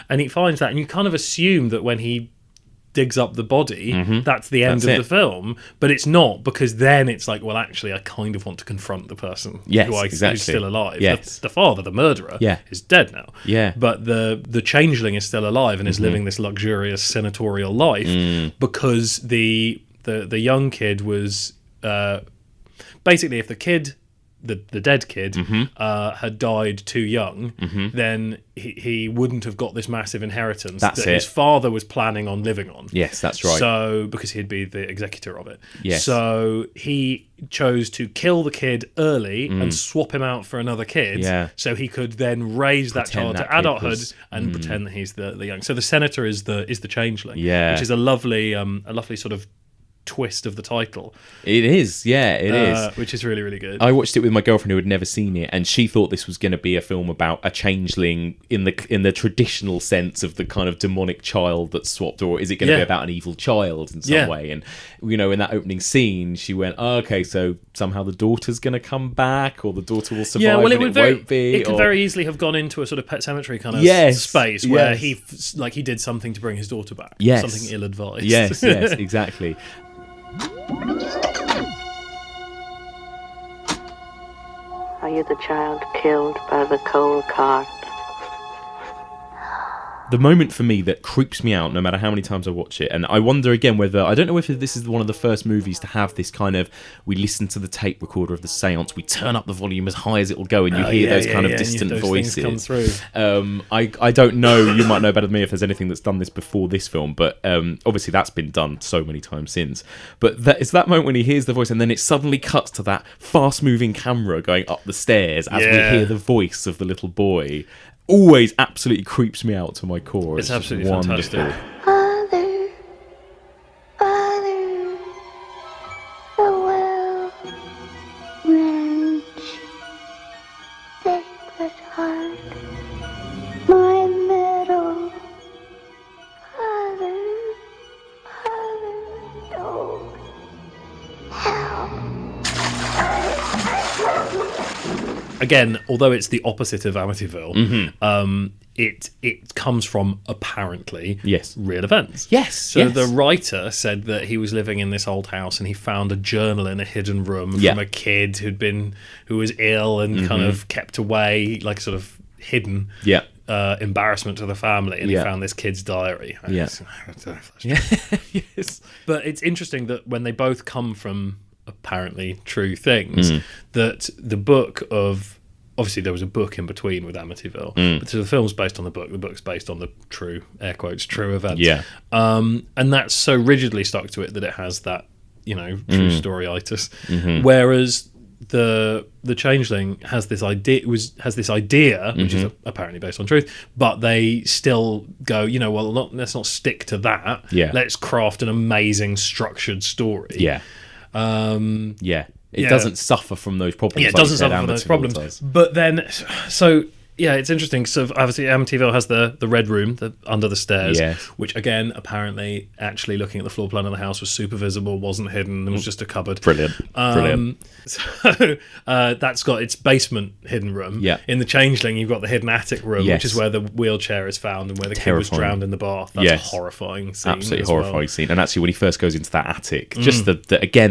And he finds that, and you kind of assume that when he digs up the body, that's the end of the film, but it's not, because then it's like, well, actually I kind of want to confront the person who's still alive. The father, the murderer, is dead now, but the changeling is still alive and is living this luxurious senatorial life because the young kid was basically, if the kid, the dead kid, had died too young, then he wouldn't have got this massive inheritance that his father was planning on living on. Yes, that's right. So, because he'd be the executor of it. Yes. So he chose to kill the kid early and swap him out for another kid, so he could then raise that child to adulthood and pretend that he's the young. So the senator is the changeling, which is a lovely sort of twist of the title. It is, it is. Which is really, really good. I watched it with my girlfriend who had never seen it, and she thought this was going to be a film about a changeling in the traditional sense of the kind of demonic child that's swapped, or is it going to be about an evil child in some way? And, you know, in that opening scene, she went, oh, okay, so somehow the daughter's going to come back, or the daughter will survive, it won't be. It could very easily have gone into a sort of Pet Sematary kind of space where he did something to bring his daughter back. Something ill-advised. Yes, exactly. Are you the child killed by the coal cart? The moment for me that creeps me out no matter how many times I watch it, and I wonder again whether, I don't know if this is one of the first movies to have this kind of, we listen to the tape recorder of the seance, we turn up the volume as high as it will go, and you hear those kind of distant voices come through. I don't know, you might know better than me if there's anything that's done this before this film, but obviously that's been done so many times since. But it's that moment when he hears the voice, and then it suddenly cuts to that fast moving camera going up the stairs as we hear the voice of the little boy. Always absolutely creeps me out to my core. It's absolutely wonderful. Fantastic. Father, Father, the well-wrenched, sacred heart, my meadow. Father, Father, don't help. again, although it's the opposite of Amityville, it comes from apparently real events. So the writer said that he was living in this old house and he found a journal in a hidden room from a kid who was ill and kind of kept away, like sort of hidden. Embarrassment to the family, and he found this kid's diary. Yes. But it's interesting that when they both come from apparently true things, that the book of, obviously there was a book in between with Amityville, but so the film's based on the book's based on the true, air quotes, true events. And that's so rigidly stuck to it that it has that, true story-itis. Whereas the Changeling has this idea, which is apparently based on truth, but they still go, let's not stick to that. Let's craft an amazing structured story. It doesn't suffer from those problems. It doesn't suffer from those problems. But then, it's interesting. So obviously Amityville has the red room under the stairs, which again, apparently, actually looking at the floor plan of the house was super visible, wasn't hidden, and was just a cupboard. Brilliant. So that's got its basement hidden room. In the Changeling, you've got the hidden attic room, which is where the wheelchair is found and where the kid was drowned in the bath. That's a horrifying scene. Absolutely horrifying scene. And actually, when he first goes into that attic, just the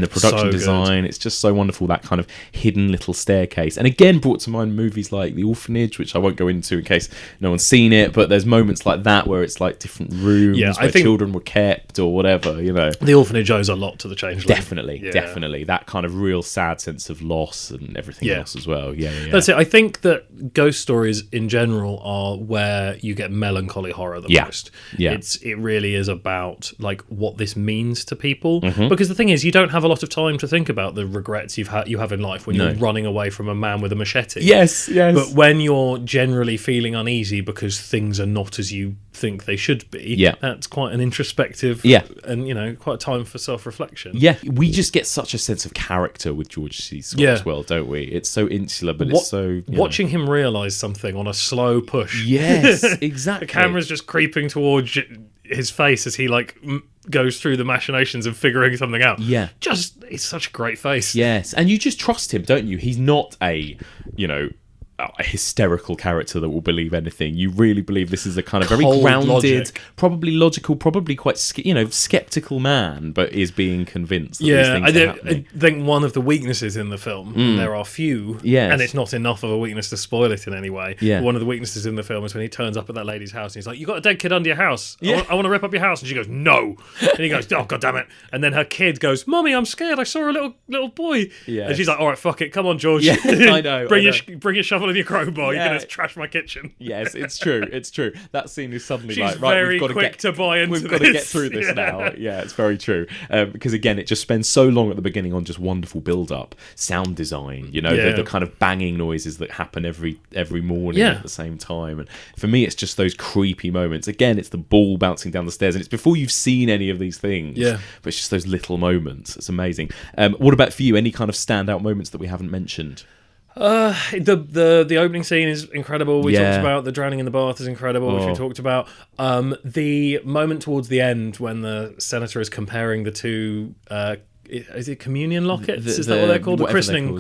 production design, it's just so wonderful, that kind of hidden little staircase. And again, brought to mind movies like The Orphanage, which I won't go into in case no one's seen it, but there's moments like that where it's like different rooms where children were kept or whatever, The Orphanage owes a lot to the Changeling. Definitely. That kind of real sad sense of loss and everything else as well. That's it. I think that ghost stories in general are where you get melancholy horror the most. It really is about like what this means to people, because the thing is, you don't have a lot of time to think about the regrets you have in life when you're running away from a man with a machete. Yes. But when you're generally feeling uneasy because things are not as you think they should be, that's quite an introspective and quite a time for self-reflection. We just get such a sense of character with George C. Scott as well, don't we? It's so insular, but it's so watching him realise something on a slow push. Yes, exactly. The camera's just creeping towards his face as he goes through the machinations of figuring something out. It's such a great face. Yes, and you just trust him, don't you? He's not a hysterical character that will believe anything. You really believe this is a kind of very Cold grounded, logic. probably logical, probably quite skeptical man, but is being convinced that these things are happening. I think one of the weaknesses in the film, there are few, and it's not enough of a weakness to spoil it in any way. One of the weaknesses in the film is when he turns up at that lady's house and he's like, "You got a dead kid under your house. I want to rip up your house." And she goes, "No." And he goes, "Oh, God damn it." And then her kid goes, "Mommy, I'm scared. I saw a little boy." And she's like, "All right, fuck it. Come on, George. I know. Bring your shovel and your crowbar. You're going to trash my kitchen." Yes, it's true. That scene is suddenly She's like, right, we've got to buy into we've got to get through this now. Yeah, it's very true. Because again, it just spends so long at the beginning on just wonderful build-up, sound design, the kind of banging noises that happen every morning at the same time. And for me, it's just those creepy moments. Again, it's the ball bouncing down the stairs, and it's before you've seen any of these things. But it's just those little moments. It's amazing. What about for you? Any kind of standout moments that we haven't mentioned? The opening scene is incredible. We talked about the drowning in the bath is incredible, which we talked about. The moment towards the end when the senator is comparing the two is it communion lockets? Is that what they're called? The christening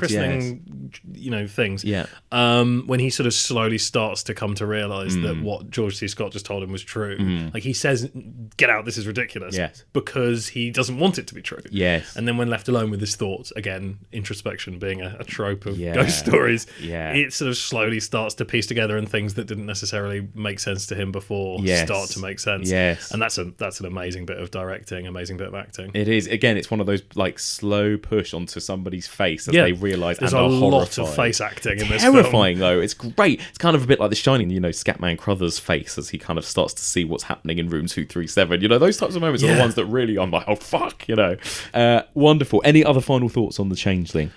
things. When he sort of slowly starts to come to realise that what George C. Scott just told him was true. Like he says, "Get out, this is ridiculous." Because he doesn't want it to be true. And then when left alone with his thoughts, again, introspection being a trope of ghost stories, it sort of slowly starts to piece together, and things that didn't necessarily make sense to him before start to make sense. And that's an amazing bit of directing, amazing bit of acting. It is. Again, it's one of those like slow push onto somebody's face as they realise and are horrified. There's a lot of face acting in this film. Terrifying though. It's great. It's kind of a bit like The Shining, Scatman Crothers' face as he kind of starts to see what's happening in room 237. Those types of moments are the ones that really I'm like, oh fuck, Wonderful. Any other final thoughts on The Changeling?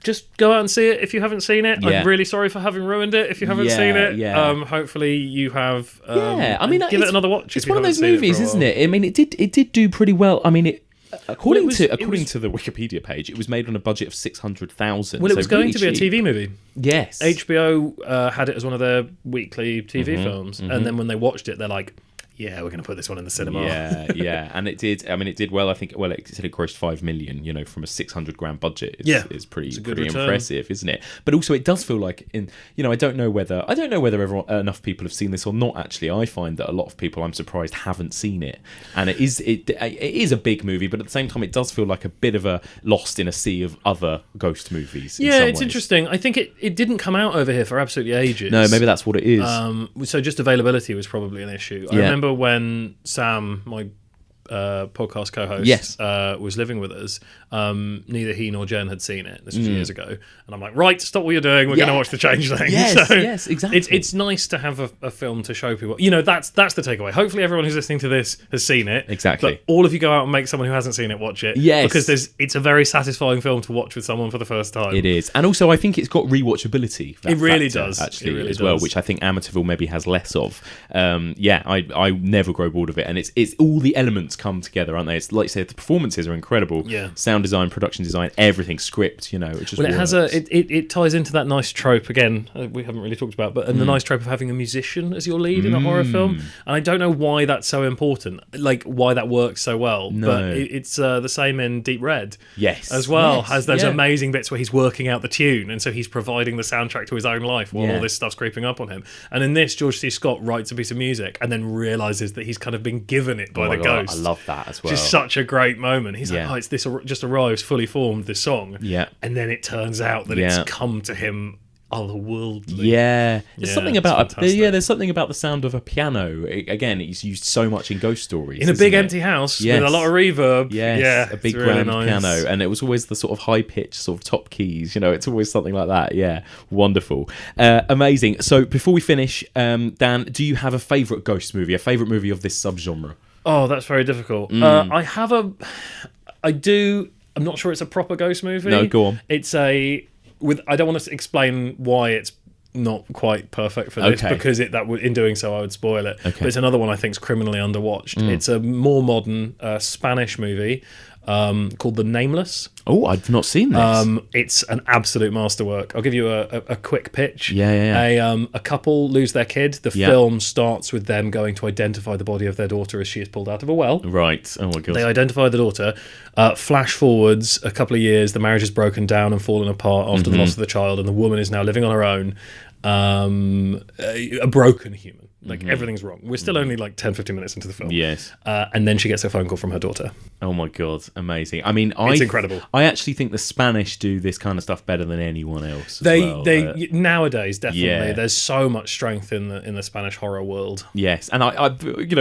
Just go out and see it if you haven't seen it. I'm really sorry for having ruined it if you haven't seen it. Hopefully you have. Give it another watch. It's one of those movies, isn't it? I mean, it did do pretty well. I mean, according to the Wikipedia page, it was made on a budget of $600,000. Well, it was going to be a TV movie. Yes, HBO had it as one of their weekly TV films, and then when they watched it, they're like, yeah, we're going to put this one in the cinema. Yeah, and it did. I mean, it did well. I think. Well, it said it grossed 5 million. You know, from a $600,000 budget. It's pretty impressive, isn't it? But also, it does feel like I don't know whether enough people have seen this or not. Actually, I find that a lot of people, I'm surprised, haven't seen it, and it is a big movie, but at the same time, it does feel like a bit of a lost in a sea of other ghost movies. Yeah, it's interesting. I think it didn't come out over here for absolutely ages. No, maybe that's what it is. So just availability was probably an issue. I remember when Sam, my podcast co-host, was living with us, neither he nor Jen had seen it. This was years ago, and I'm like, right, stop what you're doing, we're going to watch The Changeling. Yes, exactly. It's nice to have a film to show people. That's the takeaway. Hopefully everyone who's listening to this has seen it. Exactly. But all of you go out and make someone who hasn't seen it watch it. Yes. Because it's a very satisfying film to watch with someone for the first time. It is. And also I think it's got rewatchability. It really does. Actually, really as well, does. which I think Amityville maybe has less of. I never grow bored of it, and it's all the elements come together, aren't they? It's like you say, the performances are incredible. Yeah. Sound design, production design, everything, script, it just it works. has it ties into that nice trope again, we haven't really talked about, but the nice trope of having a musician as your lead in a horror film. And I don't know why that's so important, like why that works so well. No. But it's the same in Deep Red. Yes. As well. Yes. Has those Yeah. amazing bits where he's working out the tune, and so he's providing the soundtrack to his own life while all this stuff's creeping up on him. And in this, George C. Scott writes a piece of music and then realises that he's kind of been given it by the ghost. I love that as well. Just such a great moment. He's like, it's this just arrives fully formed, this song. Yeah. And then it turns out that it's come to him otherworldly. Yeah. There's something about fantastic. there's something about the sound of a piano. Again, it's used so much in ghost stories. In a big empty house with a lot of reverb. Yes, yeah, a big really grand nice. piano. And it was always the sort of high pitched sort of top keys, it's always something like that. Yeah. Wonderful. Amazing. So before we finish, Dan, do you have a favourite ghost movie, a favourite movie of this subgenre? Oh, that's very difficult. I do. I'm not sure it's a proper ghost movie. No, go on. It's I don't want to explain why it's not quite perfect for this, because in doing so I would spoil it. Okay. But it's another one I think is criminally underwatched. It's a more modern Spanish movie called The Nameless. Oh, I've not seen this. It's an absolute masterwork. I'll give you a quick pitch. Yeah. A couple lose their kid. The film starts with them going to identify the body of their daughter as she is pulled out of a well. Right. Oh my god. They identify the daughter. Flash forwards a couple of years, the marriage is broken down and fallen apart after the loss of the child, and the woman is now living on her own, a broken human. Like, everything's wrong. We're still only like 10-15 minutes into the film. Yes. And then she gets a phone call from her daughter. Oh my god, amazing. I mean, it's incredible. I actually think the Spanish do this kind of stuff better than anyone else. They nowadays, definitely. Yeah. There's so much strength in the Spanish horror world. Yes, and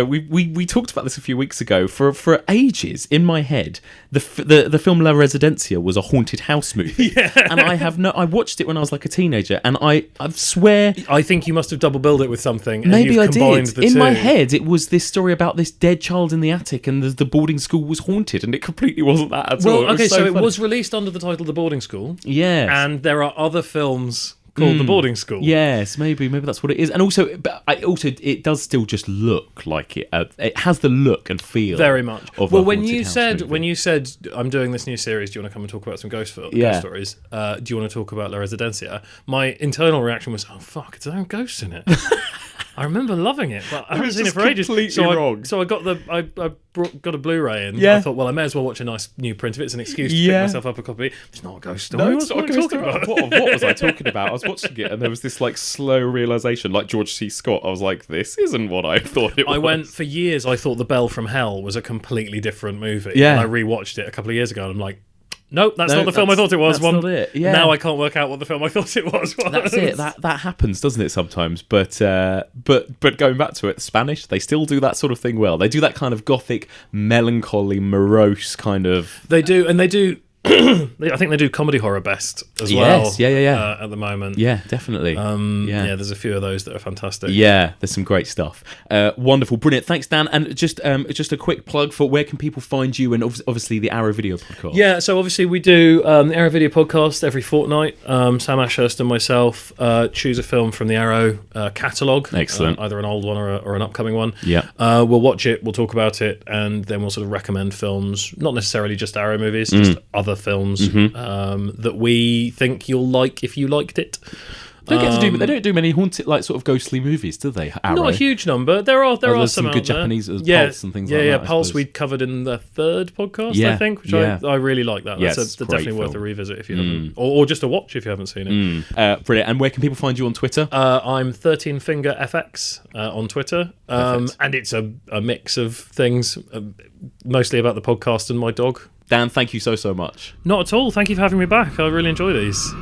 we talked about this a few weeks ago. For ages in my head, the film La Residencia was a haunted house movie. Yeah. And I watched it when I was like a teenager, and I swear I think you must have double billed it with something. And maybe I did. In my two. head, it was this story about this dead child in the attic, and the boarding school was haunted, and it completely wasn't that at all. It was released under the title The Boarding School. Yes. And there are other films called The Boarding School. Yes, maybe that's what it is. And also, it does still just look like it. It has the look and feel very much. When you said I'm doing this new series, do you want to come and talk about some ghost stories? Do you want to talk about La Residencia? My internal reaction was, oh fuck, it's there ghosts in it. I remember loving it, but I haven't seen it for ages. So I got got a Blu-ray in. Yeah. I thought, well, I may as well watch a nice new print of it. It's an excuse to pick myself up a copy. It's not a ghost story. No, it's not a ghost story. What was I talking about? I was watching it, and there was this like slow realization, like George C. Scott. I was like, this isn't what I thought it was. For years, I thought The Bell from Hell was a completely different movie. Yeah. And I rewatched it a couple of years ago, and I'm like, nope, that's not the film I thought it was. That's not it. Yeah. Now I can't work out what the film I thought it was. That's it. That happens, doesn't it, sometimes? But going back to it, Spanish, they still do that sort of thing well. They do that kind of gothic, melancholy, morose kind of... They do, and they do... I think they do comedy horror best as well. Yes, yeah. At the moment. Yeah, definitely. There's a few of those that are fantastic. Yeah, there's some great stuff. Wonderful, brilliant. Thanks, Dan. And just a quick plug for where can people find you, and obviously the Arrow Video Podcast. Yeah, so obviously we do the Arrow Video Podcast every fortnight. Sam Ashurst and myself choose a film from the Arrow catalogue. Excellent. Either an old one or an upcoming one. Yeah. We'll watch it, we'll talk about it, and then we'll sort of recommend films, not necessarily just Arrow movies, just other films that we think you'll like if you liked it. They don't do many haunted, like sort of ghostly movies, do they? Arrow. Not a huge number. There are some good out there. Japanese Pulse and things like that. Yeah, Pulse we covered in the third podcast, I think, which I really like that. That's definitely worth a revisit if you haven't, or just a watch if you haven't seen it. Brilliant. And where can people find you on Twitter? I'm 13fingerfx on Twitter, and it's a mix of things, mostly about the podcast and my dog. Dan, thank you so much. Not at all. Thank you for having me back. I really enjoy these.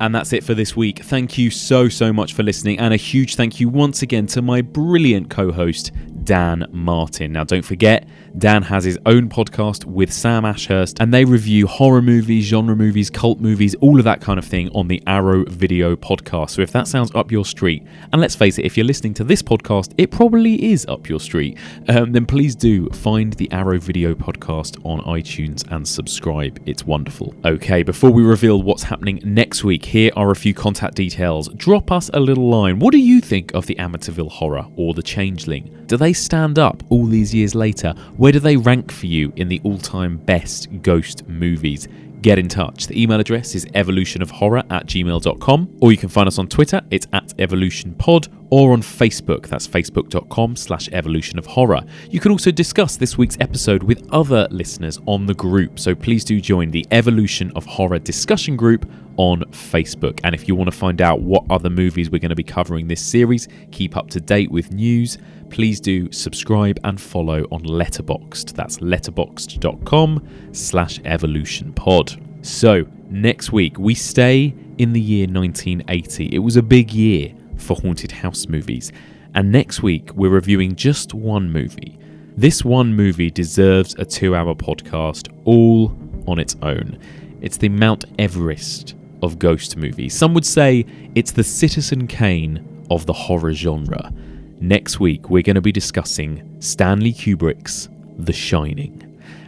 And that's it for this week. Thank you so much for listening, and a huge thank you once again to my brilliant co-host, Dan Martin. Now, don't forget, Dan has his own podcast with Sam Ashurst, and they review horror movies, genre movies, cult movies, all of that kind of thing on the Arrow Video podcast. So if that sounds up your street, and let's face it, if you're listening to this podcast, it probably is up your street, then please do find the Arrow Video podcast on iTunes and subscribe. It's wonderful. Okay, before we reveal what's happening next week, here are a few contact details. Drop us a little line. What do you think of the Amityville Horror or the Changeling? Do they stand up all these years later? Where do they rank for you in the all-time best ghost movies? Get in touch. The email address is evolutionofhorror@gmail.com, or you can find us on Twitter. It's @evolutionpod, or on Facebook. That's facebook.com/evolutionofhorror. You can also discuss this week's episode with other listeners on the group, so please do join the Evolution of Horror discussion group on Facebook. And if you want to find out what other movies we're going to be covering this series, keep up to date with news, please do subscribe and follow on Letterboxd. That's letterboxd.com/evolutionpod. So, next week we stay in the year 1980. It was a big year for haunted house movies. And next week we're reviewing just one movie. This one movie deserves a 2-hour podcast all on its own. It's the Mount Everest of ghost movies. Some would say it's the Citizen Kane of the horror genre. Next week, we're going to be discussing Stanley Kubrick's The Shining.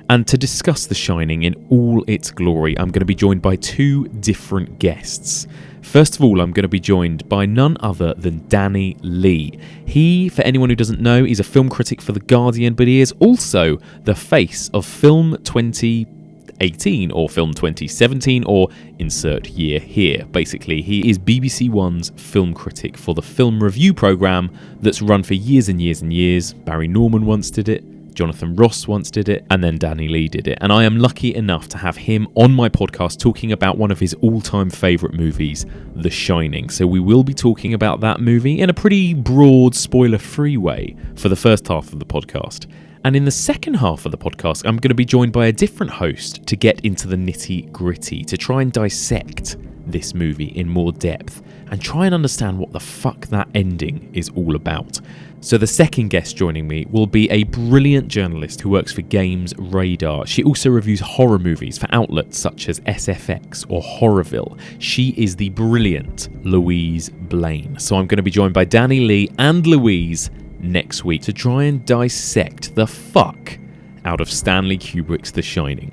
And to discuss The Shining in all its glory, I'm going to be joined by 2 different guests. First of all, I'm going to be joined by none other than Danny Lee. He, for anyone who doesn't know, is a film critic for The Guardian, but he is also the face of Film 2018 or Film 2017, or insert year here. Basically, he is BBC One's film critic for the film review programme that's run for years and years and years. Barry Norman once did it, Jonathan Ross once did it, and then Danny Lee did it. And I am lucky enough to have him on my podcast talking about one of his all-time favourite movies, The Shining. So we will be talking about that movie in a pretty broad, spoiler-free way for the first half of the podcast. And in the second half of the podcast, I'm going to be joined by a different host to get into the nitty-gritty, to try and dissect this movie in more depth and try and understand what the fuck that ending is all about. So the second guest joining me will be a brilliant journalist who works for Games Radar. She also reviews horror movies for outlets such as SFX or Horrorville. She is the brilliant Louise Blaine. So I'm going to be joined by Danny Lee and Louise next week to try and dissect the fuck out of Stanley Kubrick's The Shining.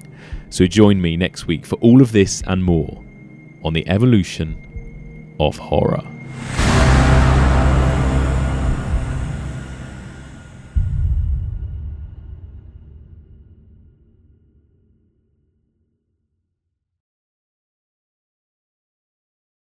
So join me next week for all of this and more on the Evolution of Horror.